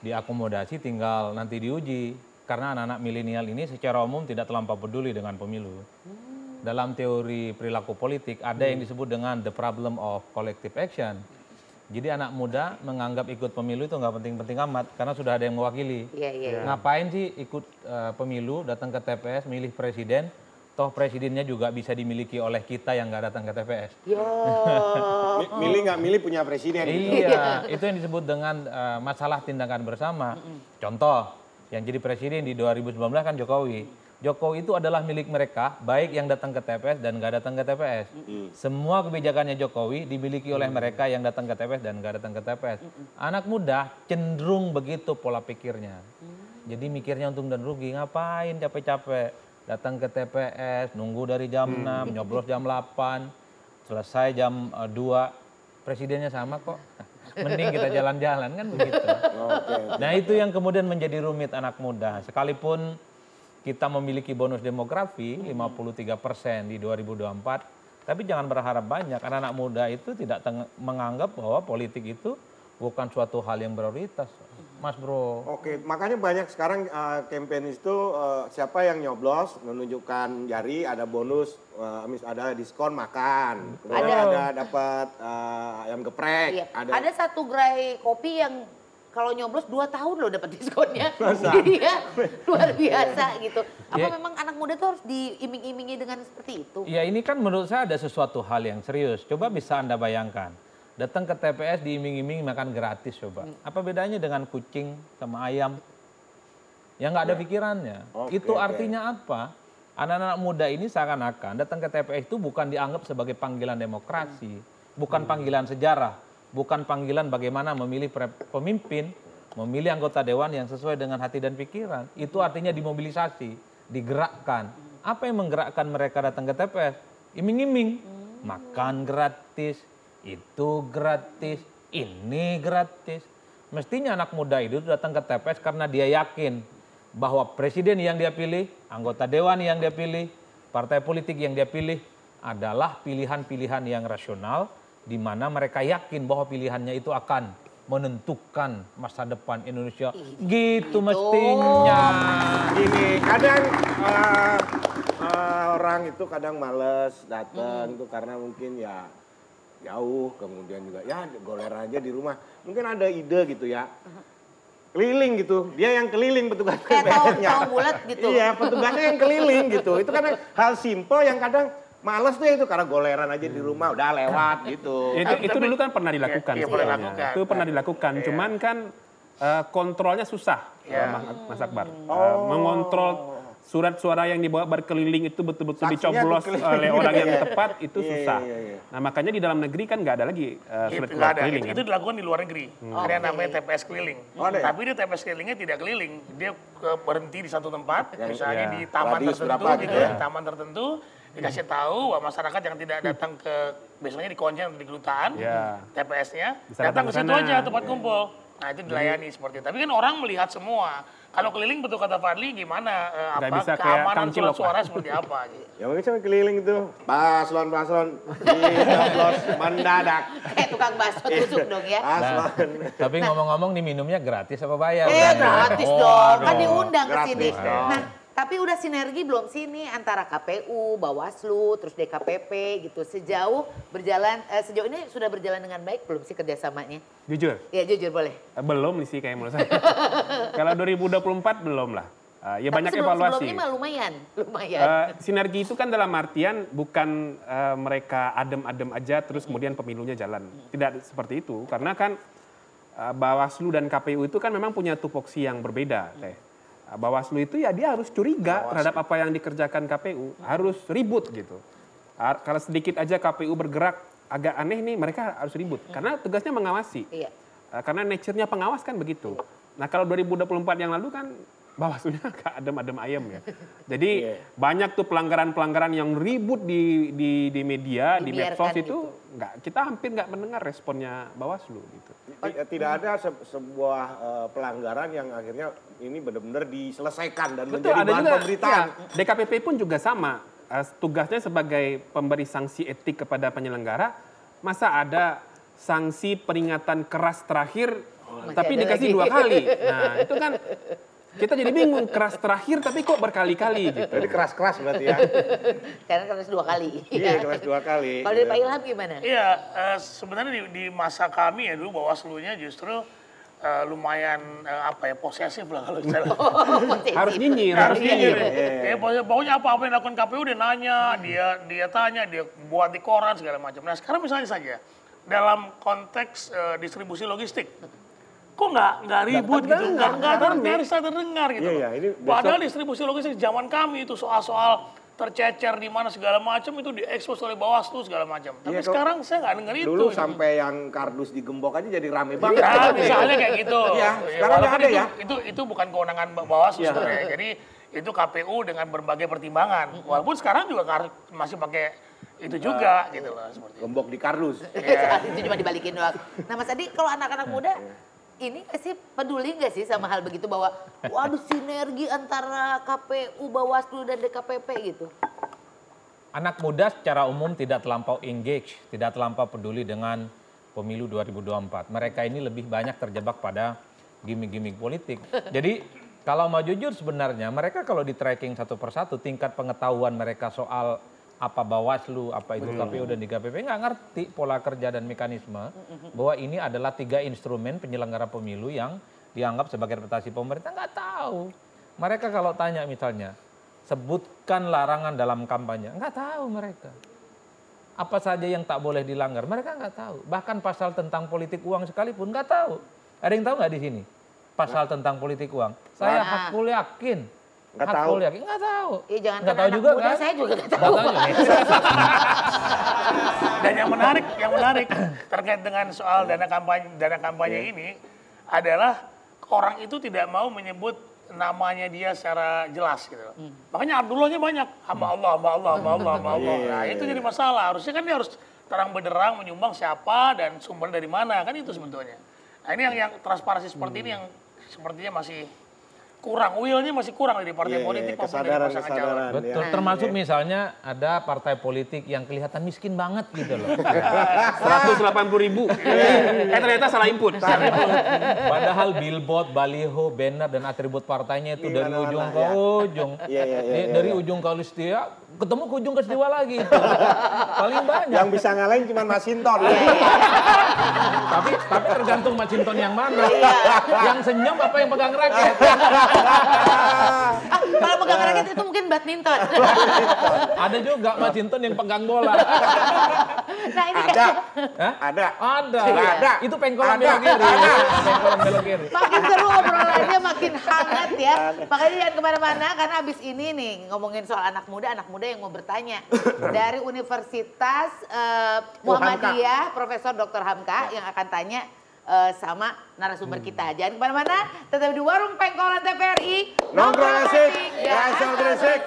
diakomodasi tinggal nanti diuji. Karena anak-anak milenial ini secara umum tidak terlampau peduli dengan pemilu. Dalam teori perilaku politik ada yang disebut dengan the problem of collective action. Jadi anak muda menganggap ikut pemilu itu nggak penting-penting amat karena sudah ada yang mewakili. Iya. Ngapain sih ikut pemilu, datang ke TPS, milih presiden, toh presidennya juga bisa dimiliki oleh kita yang nggak datang ke TPS. Yo. Milih nggak milih punya presiden. Iya, itu yang disebut dengan masalah tindakan bersama. Contoh, yang jadi presiden di 2019 kan Jokowi. Jokowi itu adalah milik mereka, baik yang datang ke TPS dan nggak datang ke TPS. Semua kebijakannya Jokowi dimiliki oleh mereka yang datang ke TPS dan nggak datang ke TPS. Anak muda cenderung begitu pola pikirnya. Jadi mikirnya untung dan rugi, ngapain capek-capek. Datang ke TPS, nunggu dari jam 6, nyoblos jam 8, selesai jam 2, presidennya sama kok. Mending kita jalan-jalan kan begitu. Nah itu yang kemudian menjadi rumit anak muda. Sekalipun kita memiliki bonus demografi 53% di 2024, tapi jangan berharap banyak karena anak muda itu tidak menganggap bahwa politik itu bukan suatu hal yang prioritas, Mas Bro. Oke, makanya banyak sekarang campaign itu siapa yang nyoblos menunjukkan jari ada bonus, ada diskon makan, kemudian ada dapat ayam geprek, Iya. Ada satu gerai kopi yang kalau nyoblos 2 tahun loh dapat diskonnya. Iya, luar biasa gitu. Apa memang anak muda tuh harus diiming-imingi dengan seperti itu? Ya ini kan menurut saya ada sesuatu hal yang serius. Coba bisa Anda bayangkan. Datang ke TPS diiming-iming makan gratis coba. Apa bedanya dengan kucing sama ayam? Yang nggak ada pikirannya. Itu artinya apa? Anak-anak muda ini seakan-akan datang ke TPS itu bukan dianggap sebagai panggilan demokrasi. Bukan panggilan sejarah. Bukan panggilan bagaimana memilih pemimpin, memilih anggota dewan yang sesuai dengan hati dan pikiran. Itu artinya dimobilisasi, digerakkan. Apa yang menggerakkan mereka datang ke TPS? Iming-iming, makan gratis, itu gratis, ini gratis. Mestinya anak muda itu datang ke TPS karena dia yakin bahwa presiden yang dia pilih, anggota dewan yang dia pilih, partai politik yang dia pilih adalah pilihan-pilihan yang rasional, di mana mereka yakin bahwa pilihannya itu akan menentukan masa depan Indonesia. Gitu mestinya. Gini, kadang orang itu kadang males datang itu karena mungkin ya jauh, kemudian juga ya goler aja di rumah. Mungkin ada ide gitu ya. Keliling gitu, dia yang keliling petugas TPS-nya. Tahu bulat gitu. Iya, petugasnya yang keliling gitu. Itu kan hal simpel yang kadang males tuh itu karena goleran aja di rumah udah lewat gitu. Itu dulu kan pernah dilakukan. Iya, pernah dilakukan. Itu pernah dilakukan. Cuman kan kontrolnya susah, Mas Akbar. Mengontrol surat suara yang dibawa berkeliling itu betul-betul dicoblos oleh orang yang tepat itu susah. Nah makanya di dalam negeri kan nggak ada lagi surat suara keliling. Itu dilakukan di luar negeri. Ada yang namanya TPS keliling. Tapi dia TPS kelilingnya tidak keliling. Dia berhenti di satu tempat, misalnya di taman tertentu gitu ya, di taman tertentu. Dikasih tahu bahwa masyarakat yang tidak datang ke, biasanya di konjen atau di kedutaan, TPS-nya, datang ke situ aja tempat kumpul. Nah itu dilayani seperti itu. Tapi kan orang melihat semua. Kalau keliling betul kata Fadli gimana, keamanan surat suara seperti apa gitu. Ya mungkin sampai keliling itu, paslon-paslon dicoblos mendadak. Tukang bakso tusuk dong ya. Tapi ngomong-ngomong nih minumnya gratis apa bayar? Gratis dong, kan diundang ke sini. Gratis dong. Nah, tapi udah sinergi belum sih nih antara KPU, Bawaslu, terus DKPP gitu. Sejauh ini sudah berjalan dengan baik belum sih kerjasamanya? Jujur? Ya jujur boleh. Belum sih kayak menurut saya. Kalau 2024 belum lah. Ya banyak evaluasi. Sebelumnya mah lumayan. Sinergi itu kan dalam artian bukan mereka adem-adem aja terus kemudian pemilunya jalan. Tidak seperti itu. Karena kan Bawaslu dan KPU itu kan memang punya tupoksi yang berbeda, Teh. Bawaslu itu ya dia harus curiga terhadap apa yang dikerjakan KPU, harus ribut gitu. Kalau sedikit aja KPU bergerak agak aneh nih, mereka harus ribut. Karena tugasnya mengawasi. Iya. Karena nature-nya pengawas kan begitu. Nah kalau 2024 yang lalu kan Bawaslunya agak adem-adem ayam ya. Jadi banyak tuh pelanggaran-pelanggaran yang ribut di media, di medsos itu kita hampir nggak mendengar responnya Bawaslu gitu. Tidak ada sebuah pelanggaran yang akhirnya ini benar-benar diselesaikan dan Betul, menjadi ada bahan juga, pemberitaan. Ya, DKPP pun juga sama. Tugasnya sebagai pemberi sanksi etik kepada penyelenggara, masa ada sanksi peringatan keras terakhir tapi dikasih 2 kali. Nah itu kan kita jadi bingung, keras terakhir tapi kok berkali-kali gitu. Jadi keras-keras berarti ya. Karena keras 2 kali. Iya, keras 2 kali. Kalau dari Pak Ilham gimana? Iya, sebenarnya di masa kami ya dulu Bawaslu-nya justru lumayan posesif lah kalau istilah. Harus nyinyir, harus nyinyir. Pokoknya apa yang dilakukan KPU dia nanya, dia tanya, dia buat di koran segala macam. Nah sekarang misalnya saja dalam konteks distribusi logistik, kok nggak ribut gitu, nggak bisa terdengar gitu. Padahal distribusi logistik zaman kami itu soal-soal tercecer di mana segala macam itu diekspos oleh Bawaslu segala macam. Tapi sekarang saya nggak denger itu. Dulu sampai yang kardus digembok aja jadi rame banget. Ya, misalnya kayak gitu. Iya, sekarang nggak ada ya. Itu bukan kewenangan Bawaslu sebenarnya. Jadi itu KPU dengan berbagai pertimbangan. Walaupun sekarang juga masih pakai itu juga gitu loh. Gembok di kardus. Itu cuma dibalikin doang. Nah Mas Adi, kalau anak-anak muda ini nggak sih peduli nggak sih sama hal begitu bahwa waduh sinergi antara KPU, Bawaslu dan DKPP gitu? Anak muda secara umum tidak terlampau engage, tidak terlampau peduli dengan pemilu 2024. Mereka ini lebih banyak terjebak pada gimmick-gimmick politik. Jadi kalau mau jujur sebenarnya mereka kalau di tracking satu persatu tingkat pengetahuan mereka soal apa Bawaslu, apa itu KPU dan DKPP nggak ngerti pola kerja dan mekanisme bahwa ini adalah 3 instrumen penyelenggara pemilu yang dianggap sebagai representasi pemerintah, nggak tahu. Mereka kalau tanya misalnya sebutkan larangan dalam kampanye, nggak tahu mereka. Apa saja yang tak boleh dilanggar, mereka nggak tahu. Bahkan pasal tentang politik uang sekalipun nggak tahu. Ada yang tahu nggak di sini? Pasal tentang politik uang. Saya hakul yakin. Nggak tahu. Yakin nggak tahu. Iya jangan nggak tahu juga muda, kan? saya juga nggak tahu. Dan yang menarik terkait dengan soal dana kampanye ini adalah orang itu tidak mau menyebut namanya dia secara jelas gitu. Makanya Abdullahnya banyak, hamba Allah. Nah itu jadi masalah. Harusnya kan dia harus terang benderang menyumbang siapa dan sumber dari mana, kan itu sebetulnya. Nah ini yang transparansi seperti ini yang sepertinya masih kurang, will-nya masih kurang dari partai politik maupun dari pasangan calon. Betul, termasuk misalnya ada partai politik yang kelihatan miskin banget gitu loh. 180.000. Ternyata salah input. Padahal billboard, baliho, banner dan atribut partainya itu dari ujung ke ujung. Dari ujung Kalistia ketemu ke ujung Kestiwa lagi. Paling banyak. Yang bisa ngalahin cuma Masinton. Tapi tergantung Masinton yang mana. Yang senyum apa yang pegang raket. Kalau pegang raket itu mungkin badminton. Ada juga Masinton yang pegang bola. Nah ini Ada. Itu pengkolan belok kiri. Pengkolan belok kiri. makin seru obrolannya, makin hangat ya. Makanya jangan kemana-mana karena abis ini nih ngomongin soal anak muda yang mau bertanya. Dari Universitas Muhammadiyah, Profesor Dr. Hamka yang akan tanya sama narasumber kita. Jangan kemana-mana, tetap di Warung Pengkolan TVRI. Nongkrong asik, gak asal berisik.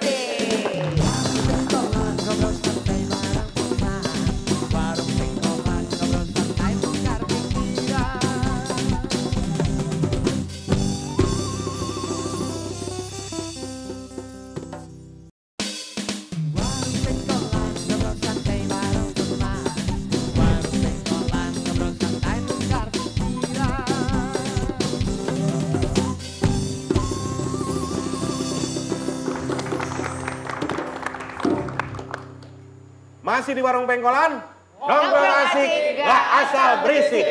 Masih di Warung Pengkolan, nongkrong asik, gak asal berisik.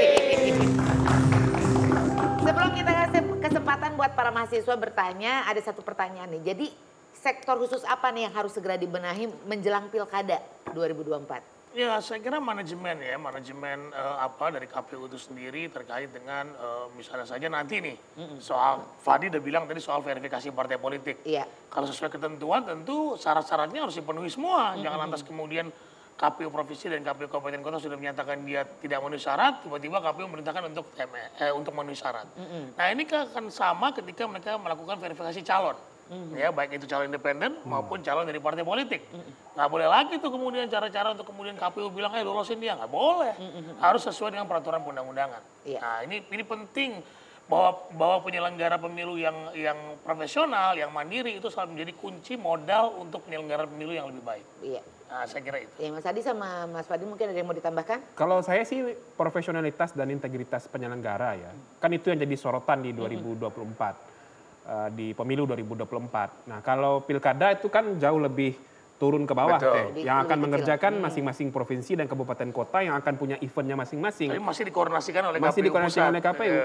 Sebelum kita kasih kesempatan buat para mahasiswa bertanya, ada satu pertanyaan nih. Jadi sektor khusus apa nih yang harus segera dibenahi menjelang pilkada 2024? Ya, saya kira manajemen apa dari KPU itu sendiri terkait dengan misalnya saja nanti nih soal Fadi udah bilang tadi soal verifikasi partai politik. Iya. Kalau sesuai ketentuan tentu syarat-syaratnya harus dipenuhi semua. Jangan lantas kemudian KPU provinsi dan KPU kabupaten kota sudah menyatakan dia tidak memenuhi syarat, tiba-tiba KPU memerintahkan untuk memenuhi syarat. Nah, ini akan sama ketika mereka melakukan verifikasi calon. Ya, baik itu calon independen maupun calon dari partai politik. Nggak boleh lagi tuh kemudian cara-cara untuk kemudian KPU bilang lolosin dia, nggak boleh. Harus sesuai dengan peraturan undang-undangan. Iya. Nah, ini penting bahwa penyelenggara pemilu yang profesional, yang mandiri itu selalu menjadi kunci modal untuk penyelenggara pemilu yang lebih baik. Iya. Nah, saya kira itu. Ya, Mas Adi sama Mas Fadli mungkin ada yang mau ditambahkan? Kalau saya sih profesionalitas dan integritas penyelenggara ya. Kan itu yang jadi sorotan di 2024. Di pemilu 2024. Nah, kalau pilkada itu kan jauh lebih turun ke bawah, yang akan mengerjakan masing-masing provinsi dan kabupaten kota yang akan punya eventnya masing-masing. Tapi masih dikoordinasikan oleh Masih KPU dikoordinasikan oleh pusat. KPU.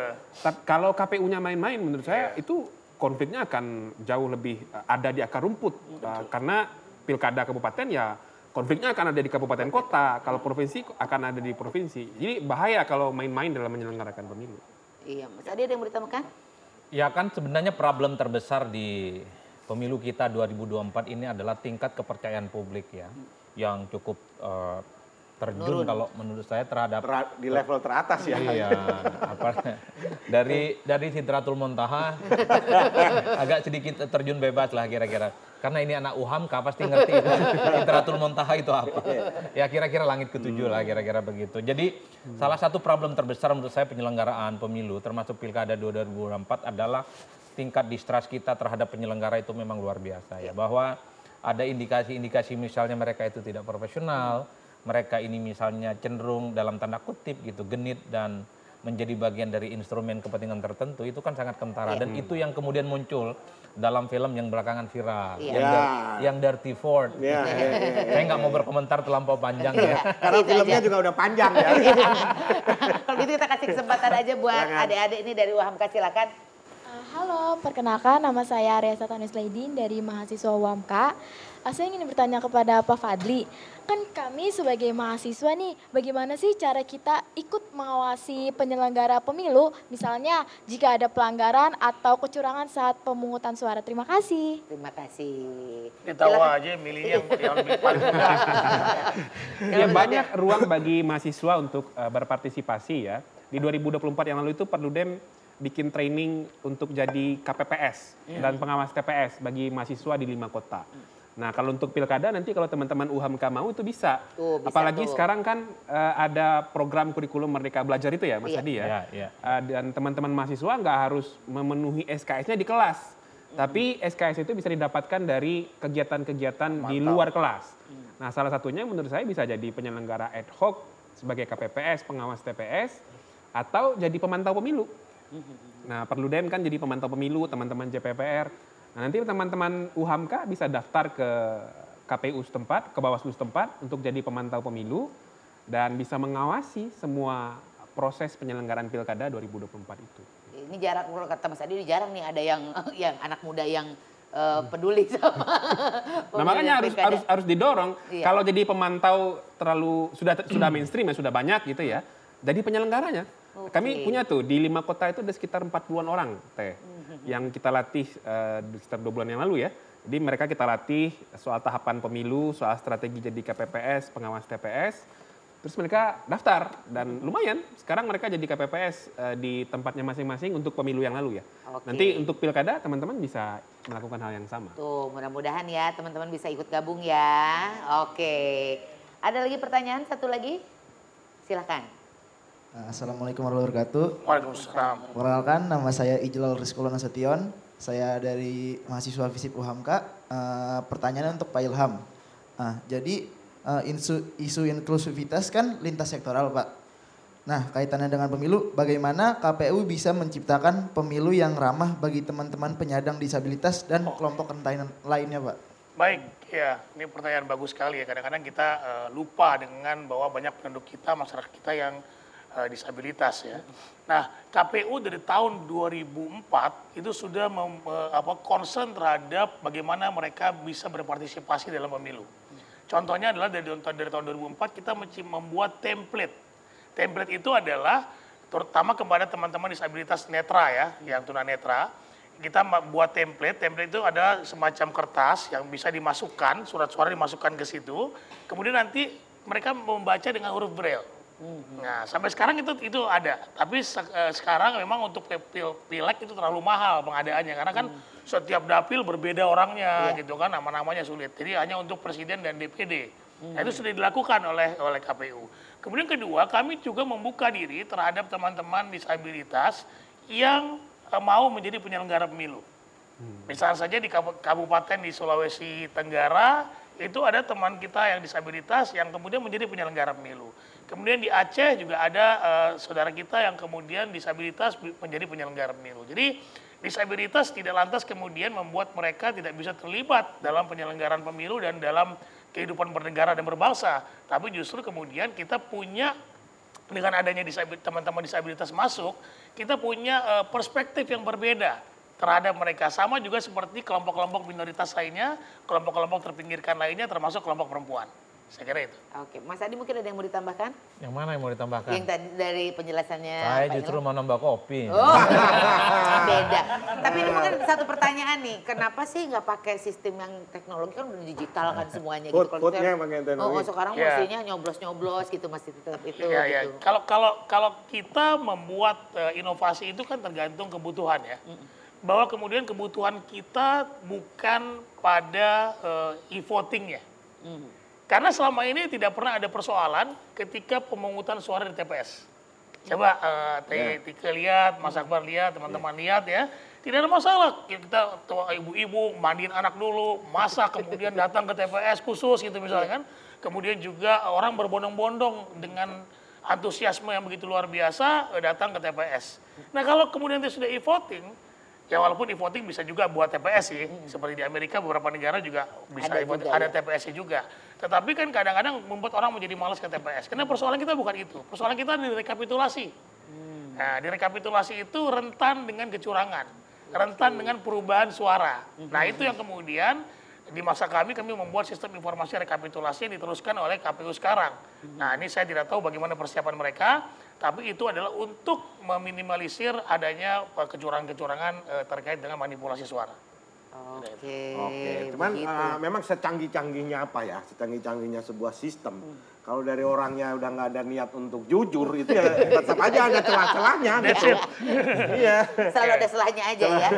Kalau KPU-nya main-main, menurut saya itu konfliknya akan jauh lebih ada di akar rumput. Karena pilkada kabupaten ya konfliknya akan ada di kabupaten kota. Kalau provinsi akan ada di provinsi. Jadi bahaya kalau main-main dalam menyelenggarakan pemilu. Iya, Mas Adi ada yang mau ditambahkan? Ya kan sebenarnya problem terbesar di pemilu kita 2024 ini adalah tingkat kepercayaan publik ya. Yang cukup terjun kalau menurut saya terhadap Di level teratas ya. Iya, dari Sidratul Muntaha agak sedikit terjun bebas lah kira-kira. Karena ini anak UHAMKA pasti ngerti Sidratul Muntaha itu apa. Ya kira-kira langit ketujuh lah kira-kira begitu. Jadi salah satu problem terbesar menurut saya penyelenggaraan pemilu termasuk Pilkada 2024 adalah tingkat distrust kita terhadap penyelenggara itu memang luar biasa ya. Bahwa ada indikasi-indikasi misalnya mereka itu tidak profesional, mereka ini misalnya cenderung dalam tanda kutip gitu genit dan menjadi bagian dari instrumen kepentingan tertentu itu kan sangat kentara dan itu yang kemudian muncul dalam film yang belakangan viral yang Dirty Ford. Saya nggak mau berkomentar terlampau panjang ya. Karena filmnya juga udah panjang ya. Kalau gitu kita kasih kesempatan aja buat adik-adik ini dari UHAMKA, silakan. Halo, perkenalkan nama saya Reza Tanis Laidin dari mahasiswa UHAMKA. Saya ingin bertanya kepada Pak Fadli, kan kami sebagai mahasiswa nih, bagaimana sih cara kita ikut mengawasi penyelenggara pemilu, misalnya jika ada pelanggaran atau kecurangan saat pemungutan suara. Terima kasih. Terima kasih. Kita tahu aja milihnya yang lebih paling mudah. Ya banyak ruang bagi mahasiswa untuk berpartisipasi ya. Di 2024 yang lalu itu Perludem bikin training untuk jadi KPPS dan pengawas TPS bagi mahasiswa di 5 kota. Nah, kalau untuk pilkada nanti kalau teman-teman UHAMKA mau itu bisa. Apalagi sekarang kan ada program kurikulum Merdeka Belajar itu ya, Mas Adi ya. Dan teman-teman mahasiswa nggak harus memenuhi SKS-nya di kelas. Tapi SKS itu bisa didapatkan dari kegiatan-kegiatan di luar kelas. Nah, salah satunya menurut saya bisa jadi penyelenggara ad hoc sebagai KPPS, pengawas TPS, atau jadi pemantau pemilu. Nah, Perludem kan jadi pemantau pemilu, teman-teman JPPR. Nah, nanti teman-teman UHAMKA bisa daftar ke KPU setempat, ke Bawaslu setempat untuk jadi pemantau pemilu dan bisa mengawasi semua proses penyelenggaraan Pilkada 2024 itu. Ini jarang, kalau kata Mas Adi, jarang nih ada yang anak muda yang peduli sama nah, makanya harus didorong. Kalau jadi pemantau terlalu sudah mainstream ya, sudah banyak gitu ya. Jadi penyelenggaranya. Kami punya tuh di 5 kota itu ada sekitar 40-an orang yang kita latih sekitar 2 bulan yang lalu ya. Jadi mereka kita latih soal tahapan pemilu, soal strategi jadi KPPS, pengawas TPS. Terus mereka daftar dan lumayan sekarang mereka jadi KPPS di tempatnya masing-masing untuk pemilu yang lalu ya. Nanti untuk pilkada teman-teman bisa melakukan hal yang sama. Tuh mudah-mudahan ya teman-teman bisa ikut gabung ya. Oke. Ada lagi pertanyaan satu lagi? Silakan. Assalamualaikum warahmatullahi wabarakatuh. Waalaikumsalam. Perkenalkan, nama saya Ijlal Rizkulon Nasution. Saya dari mahasiswa FISIP UHAMKA. Pertanyaan untuk Pak Ilham. Jadi isu inklusivitas kan lintas sektoral, Pak. Nah, kaitannya dengan pemilu, bagaimana KPU bisa menciptakan pemilu yang ramah bagi teman-teman penyandang disabilitas dan kelompok rentan lainnya, Pak? Baik, ya ini pertanyaan bagus sekali ya. Kadang-kadang kita lupa dengan bahwa banyak penduduk kita, masyarakat kita yang disabilitas ya. Nah, KPU dari tahun 2004 itu sudah concern terhadap bagaimana mereka bisa berpartisipasi dalam pemilu. Contohnya adalah dari tahun 2004 kita membuat template. Template itu adalah terutama kepada teman-teman disabilitas netra ya, yang tunanetra. Kita buat template. Template itu adalah semacam kertas yang bisa dimasukkan, surat suara dimasukkan ke situ. Kemudian nanti mereka membaca dengan huruf braille. Nah, sampai sekarang itu ada. Tapi sekarang memang untuk pileg itu terlalu mahal pengadaannya karena kan setiap dapil berbeda orangnya gitu kan, nama-namanya sulit. Jadi hanya untuk presiden dan DPD. Nah, itu sudah dilakukan oleh KPU. Kemudian kedua, kami juga membuka diri terhadap teman-teman disabilitas yang mau menjadi penyelenggara pemilu. Misalnya saja di kabupaten di Sulawesi Tenggara, itu ada teman kita yang disabilitas yang kemudian menjadi penyelenggara pemilu. Kemudian di Aceh juga ada saudara kita yang kemudian disabilitas menjadi penyelenggara pemilu. Jadi disabilitas tidak lantas kemudian membuat mereka tidak bisa terlibat dalam penyelenggaraan pemilu dan dalam kehidupan bernegara dan berbangsa. Tapi justru kemudian kita punya, dengan adanya teman-teman disabilitas masuk, kita punya perspektif yang berbeda terhadap mereka. Sama juga seperti kelompok-kelompok minoritas lainnya, kelompok-kelompok terpinggirkan lainnya, termasuk kelompok perempuan. Saya kira itu. Oke, Mas Adi mungkin ada yang mau ditambahkan? Yang mana yang mau ditambahkan? Yang tadi dari penjelasannya. Saya justru mau nambah kopi. Oh, beda. Tapi ini mungkin satu pertanyaan nih, kenapa sih nggak pakai sistem yang teknologi, kan udah digital kan semuanya gitu. Footnya pakai teknologi. Oh, sekarang mestinya nyoblos-nyoblos gitu, masih tetap itu. Ya. Gitu. Kalau kita membuat inovasi itu kan tergantung kebutuhan ya. Bahwa kemudian kebutuhan kita bukan pada e-voting ya. Karena selama ini tidak pernah ada persoalan ketika pemungutan suara di TPS. Coba Tika lihat, Mas Akbar lihat, teman-teman lihat ya. Tidak ada masalah. Kita ibu-ibu mandiin anak dulu, masak kemudian datang ke TPS khusus gitu misalnya kan. Kemudian juga orang berbondong-bondong dengan antusiasme yang begitu luar biasa datang ke TPS. Nah kalau kemudian itu sudah e-voting, ya walaupun e-voting bisa juga buat TPS sih, seperti di Amerika beberapa negara juga bisa ada TPS-nya juga. Tetapi kan kadang-kadang membuat orang menjadi malas ke TPS. Karena persoalan kita bukan itu, persoalan kita di rekapitulasi. Nah, di rekapitulasi itu rentan dengan kecurangan, rentan dengan perubahan suara. Nah itu yang kemudian di masa kami membuat sistem informasi rekapitulasi yang diteruskan oleh KPU sekarang. Nah ini saya tidak tahu bagaimana persiapan mereka, tapi itu adalah untuk meminimalisir adanya kecurangan-kecurangan terkait dengan manipulasi suara. Oke. Cuman memang secanggih-canggihnya apa ya, secanggih-canggihnya sebuah sistem. Kalau dari orangnya udah nggak ada niat untuk jujur, itu ya tetap aja ada celah-celahnya. Gitu. Iya. Selalu ada celahnya aja ya.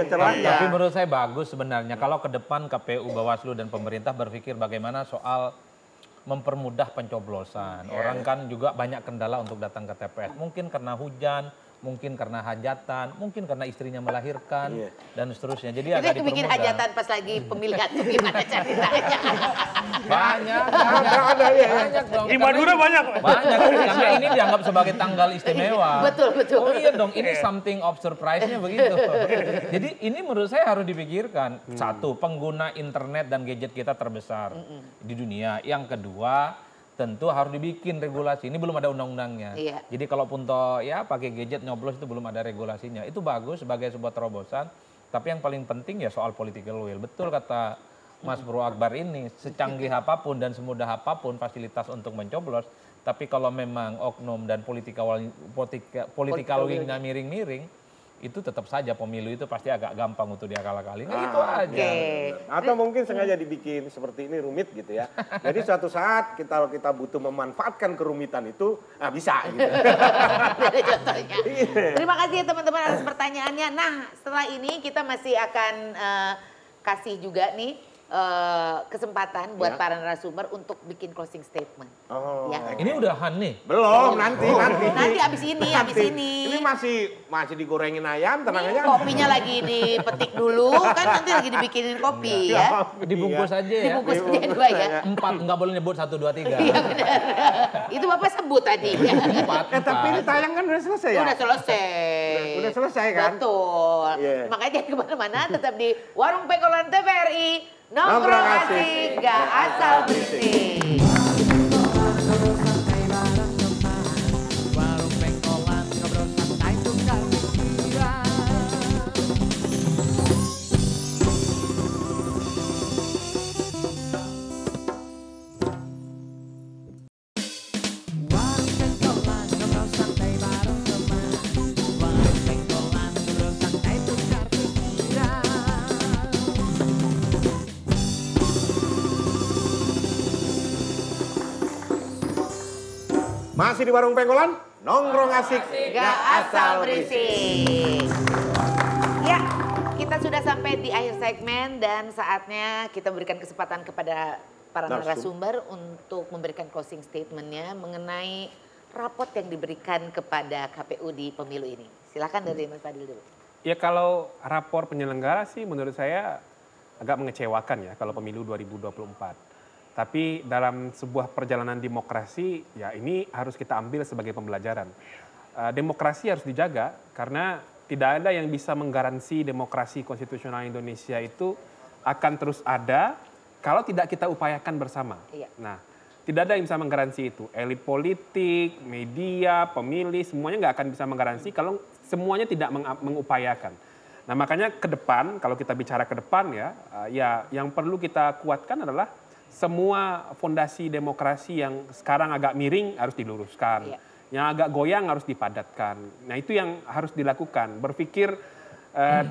Tapi menurut saya bagus sebenarnya kalau ke depan KPU, Bawaslu dan pemerintah berpikir bagaimana soal mempermudah pencoblosan. Orang kan juga banyak kendala untuk datang ke TPS. Mungkin karena hujan, mungkin karena hajatan, mungkin karena istrinya melahirkan, dan seterusnya. Jadi agak dipermudah. Bikin hajatan pas lagi pemilihan tuh gimana ceritanya? Banyak dong. Di Madura banyak. Banyak, karena ini dianggap sebagai tanggal istimewa. Betul. Oh iya dong, ini something of surprise-nya begitu. Jadi ini menurut saya harus dipikirkan. Satu, pengguna internet dan gadget kita terbesar di dunia. Yang kedua, tentu harus dibikin regulasi. Ini belum ada undang-undangnya. Iya. Jadi kalaupun toh ya pakai gadget nyoblos itu belum ada regulasinya. Itu bagus sebagai sebuah terobosan. Tapi yang paling penting ya soal political will. Betul kata Mas Bro Akbar ini, secanggih apapun dan semudah apapun fasilitas untuk mencoblos, tapi kalau memang oknum dan political will-nya miring-miring, itu tetap saja pemilu itu pasti agak gampang untuk diakal-akalin. Itu aja. Atau mungkin sengaja dibikin seperti ini rumit gitu ya. Jadi suatu saat kalau kita butuh memanfaatkan kerumitan itu, bisa gitu. Contohnya. Terima kasih ya teman-teman atas pertanyaannya. Nah setelah ini kita masih akan kasih juga nih kesempatan buat para narasumber untuk bikin closing statement. Ya. Ini udahan nih? Belum, nanti. Nanti abis ini. Ini masih digorengin ayam, tenang aja. Kopinya lagi dipetik dulu, kan nanti lagi dibikinin kopi ya. Dibungkus aja ya. Dibungkus aja 2 ya. 4, nggak boleh nyebut 1, 2, 3. Iya benar. Itu Bapak sebut tadi. 4. Tapi ini tayang kan udah selesai ya? Udah selesai. Udah selesai kan? Betul. Makanya jangan kemana-mana, tetap di Warung Pengkolan TVRI. Nongkrong asik, gak asal berisik. Masih di Warung Pengkolan, nongkrong asik, Gak asal berisik. Ya, kita sudah sampai di akhir segmen dan saatnya kita berikan kesempatan kepada para narasumber untuk memberikan closing statementnya mengenai raport yang diberikan kepada KPU di pemilu ini. Silakan dari Mas Fadil dulu. Ya kalau rapor penyelenggara sih menurut saya agak mengecewakan ya kalau pemilu 2024. Tapi dalam sebuah perjalanan demokrasi ya ini harus kita ambil sebagai pembelajaran. Demokrasi harus dijaga karena tidak ada yang bisa menggaransi demokrasi konstitusional Indonesia itu akan terus ada kalau tidak kita upayakan bersama. Iya. Nah, tidak ada yang bisa menggaransi itu. Elit politik, media, pemilih, semuanya nggak akan bisa menggaransi kalau semuanya tidak mengupayakan. Nah, makanya ke depan, kalau kita bicara ke depan ya yang perlu kita kuatkan adalah semua fondasi demokrasi yang sekarang agak miring harus diluruskan. Iya. Yang agak goyang harus dipadatkan. Nah, itu yang harus dilakukan. Berpikir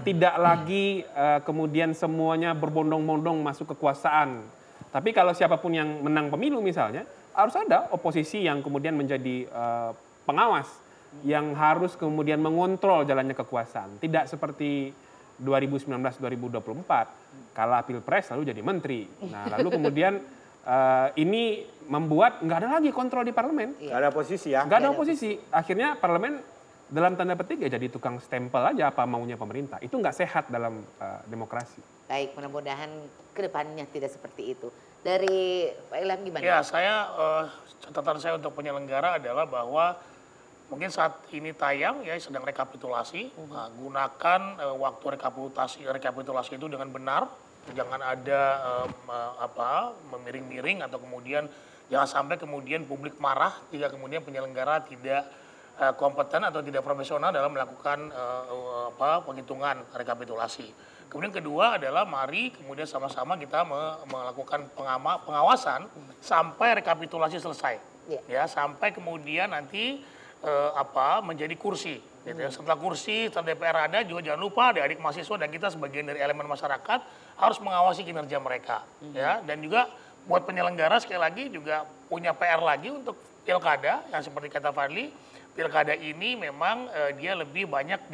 tidak lagi kemudian semuanya berbondong-bondong masuk kekuasaan. Tapi kalau siapapun yang menang pemilu misalnya, harus ada oposisi yang kemudian menjadi pengawas yang harus kemudian mengontrol jalannya kekuasaan. Tidak seperti 2019-2024, kalah pilpres lalu jadi menteri. Nah, lalu kemudian ini membuat nggak ada lagi kontrol di parlemen. Nggak ada oposisi ya? Nggak ada oposisi. Akhirnya parlemen dalam tanda petik ya jadi tukang stempel aja apa maunya pemerintah. Itu nggak sehat dalam demokrasi. Baik, mudah-mudahan kedepannya tidak seperti itu. Dari Pak Ilham gimana? Ya, catatan saya untuk penyelenggara adalah bahwa mungkin saat ini tayang ya sedang rekapitulasi. Gunakan waktu rekapitulasi itu dengan benar. Jangan ada memiring-miring atau kemudian jangan sampai kemudian publik marah jika kemudian penyelenggara tidak kompeten atau tidak profesional dalam melakukan penghitungan rekapitulasi. Kemudian kedua adalah mari kemudian sama-sama kita melakukan pengawasan sampai rekapitulasi selesai. Ya, sampai kemudian nanti menjadi kursi. Gitu ya. Setelah kursi, setelah DPR ada juga jangan lupa adik-adik mahasiswa dan kita sebagian dari elemen masyarakat harus mengawasi kinerja mereka. Ya, dan juga buat penyelenggara sekali lagi juga punya PR lagi untuk pilkada yang seperti kata Fadli, pilkada ini memang dia lebih banyak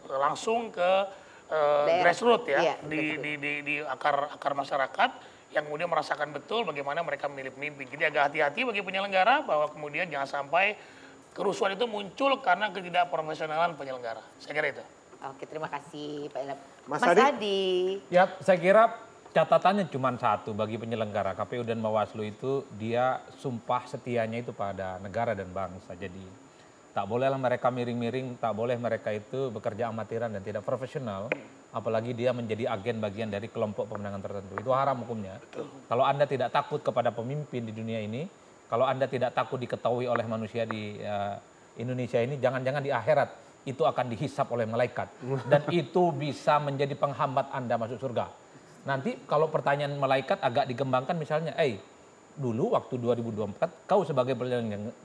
langsung ke grassroots ya, di akar masyarakat yang kemudian merasakan betul bagaimana mereka memilih pemimpin. Jadi agak hati-hati bagi penyelenggara bahwa kemudian jangan sampai kerusuhan itu muncul karena ketidakprofesionalan penyelenggara. Saya kira itu. Oke, terima kasih Pak Ilham. Mas Adi. Ya, saya kira catatannya cuma satu bagi penyelenggara KPU dan Bawaslu itu dia sumpah setianya itu pada negara dan bangsa. Jadi tak bolehlah mereka miring-miring, tak boleh mereka itu bekerja amatiran dan tidak profesional. Apalagi dia menjadi agen bagian dari kelompok pemenangan tertentu. Itu haram hukumnya. Betul. Kalau Anda tidak takut kepada pemimpin di dunia ini, kalau Anda tidak takut diketahui oleh manusia di Indonesia ini, jangan-jangan di akhirat itu akan dihisap oleh malaikat. Dan itu bisa menjadi penghambat Anda masuk surga. Nanti kalau pertanyaan malaikat agak digembangkan misalnya, dulu waktu 2024 kau sebagai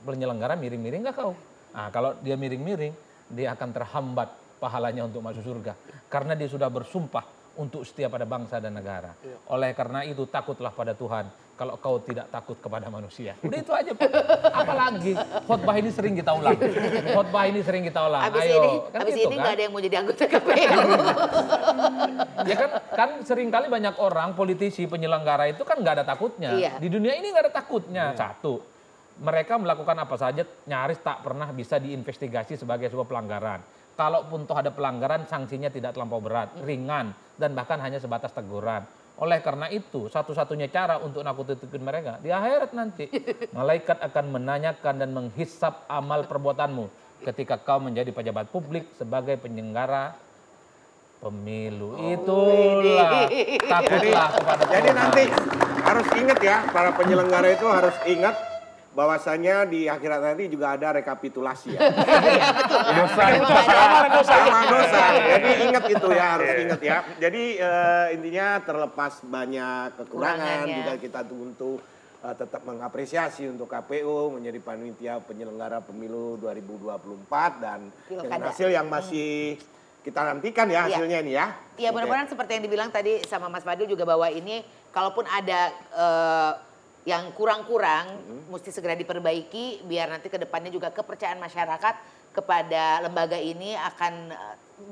penyelenggara miring-miring nggak kau? Nah, kalau dia miring-miring, dia akan terhambat pahalanya untuk masuk surga. Karena dia sudah bersumpah untuk setia pada bangsa dan negara. Oleh karena itu takutlah pada Tuhan kalau kau tidak takut kepada manusia. Udah itu aja Pak. Apalagi khotbah ini sering kita ulang. Khotbah ini sering kita ulang. Habis ini nggak ada yang mau jadi anggota KPU. Ya kan seringkali banyak orang politisi penyelenggara itu kan nggak ada takutnya. Iya. Di dunia ini nggak ada takutnya. Satu, mereka melakukan apa saja nyaris tak pernah bisa diinvestigasi sebagai sebuah pelanggaran. Kalaupun toh ada pelanggaran, sanksinya tidak terlampau berat, ringan, dan bahkan hanya sebatas teguran. Oleh karena itu, satu-satunya cara untuk nakut-nakutin mereka, di akhirat nanti, malaikat akan menanyakan dan menghisap amal perbuatanmu ketika kau menjadi pejabat publik sebagai penyelenggara pemilu. Itulah, takutlah kepada Tuhan. Jadi nanti harus ingat ya, para penyelenggara itu harus ingat bahwasanya di akhirat nanti juga ada rekapitulasi ya. Iya, betul. Sama dosa. Jadi ingat itu ya, harus ingat ya. Jadi intinya terlepas banyak kekurangan juga kita untuk tetap mengapresiasi untuk KPU menjadi panitia penyelenggara pemilu 2024 dan dengan hasil yang masih kita nantikan ya hasilnya ini ya. Iya, mudah-mudahan seperti yang dibilang tadi sama Mas Fadil juga bahwa ini kalaupun ada yang kurang-kurang mesti segera diperbaiki biar nanti ke depannya juga kepercayaan masyarakat kepada lembaga ini akan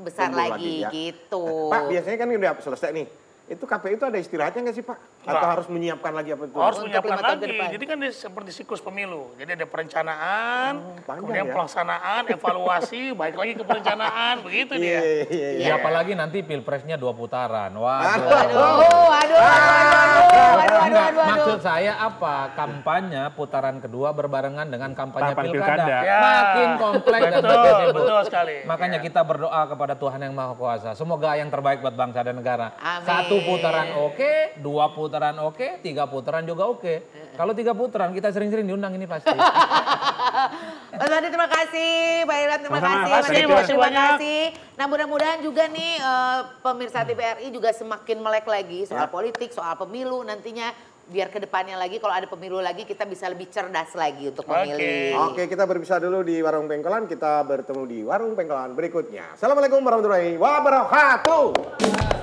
besar Tumbuh lagi ya. gitu. Pak, biasanya kan udah selesai nih. Itu KPU itu ada istirahatnya nggak sih Pak? Atau harus menyiapkan lagi apa itu? Harus Untuk menyiapkan 5 tahun ke lagi. depan. Jadi kan dia seperti siklus pemilu. Jadi ada perencanaan, panjang kemudian ya. pelaksanaan, evaluasi, balik lagi ke perencanaan, begitu dia. Iya. Ya apalagi nanti pilpresnya 2 putaran. Waduh. Enggak, maksud saya apa? Kampanye putaran kedua berbarengan dengan kampanye Tahapan pilkada. pilkada. Ya. Makin kompleks dan Betul, makin sibuk. betul sekali. Makanya kita berdoa kepada Tuhan Yang Maha Kuasa. Semoga yang terbaik buat bangsa dan negara. Amin. 1 putaran oke, 2 putaran oke, 3 putaran juga oke. Kalau 3 putaran kita sering-sering diundang ini pasti. Mas Fadli terima kasih, Pak Ilham terima Sama-sama, kasih, Mas makasih, Eko terima banyak. kasih. Nah mudah-mudahan juga nih pemirsa TVRI juga semakin melek lagi soal politik, soal pemilu nantinya. Biar ke depannya lagi kalau ada pemilu lagi kita bisa lebih cerdas lagi untuk memilih. Oke, kita berpisah dulu di Warung Pengkolan. Kita bertemu di Warung Pengkolan berikutnya. Assalamualaikum warahmatullahi wabarakatuh.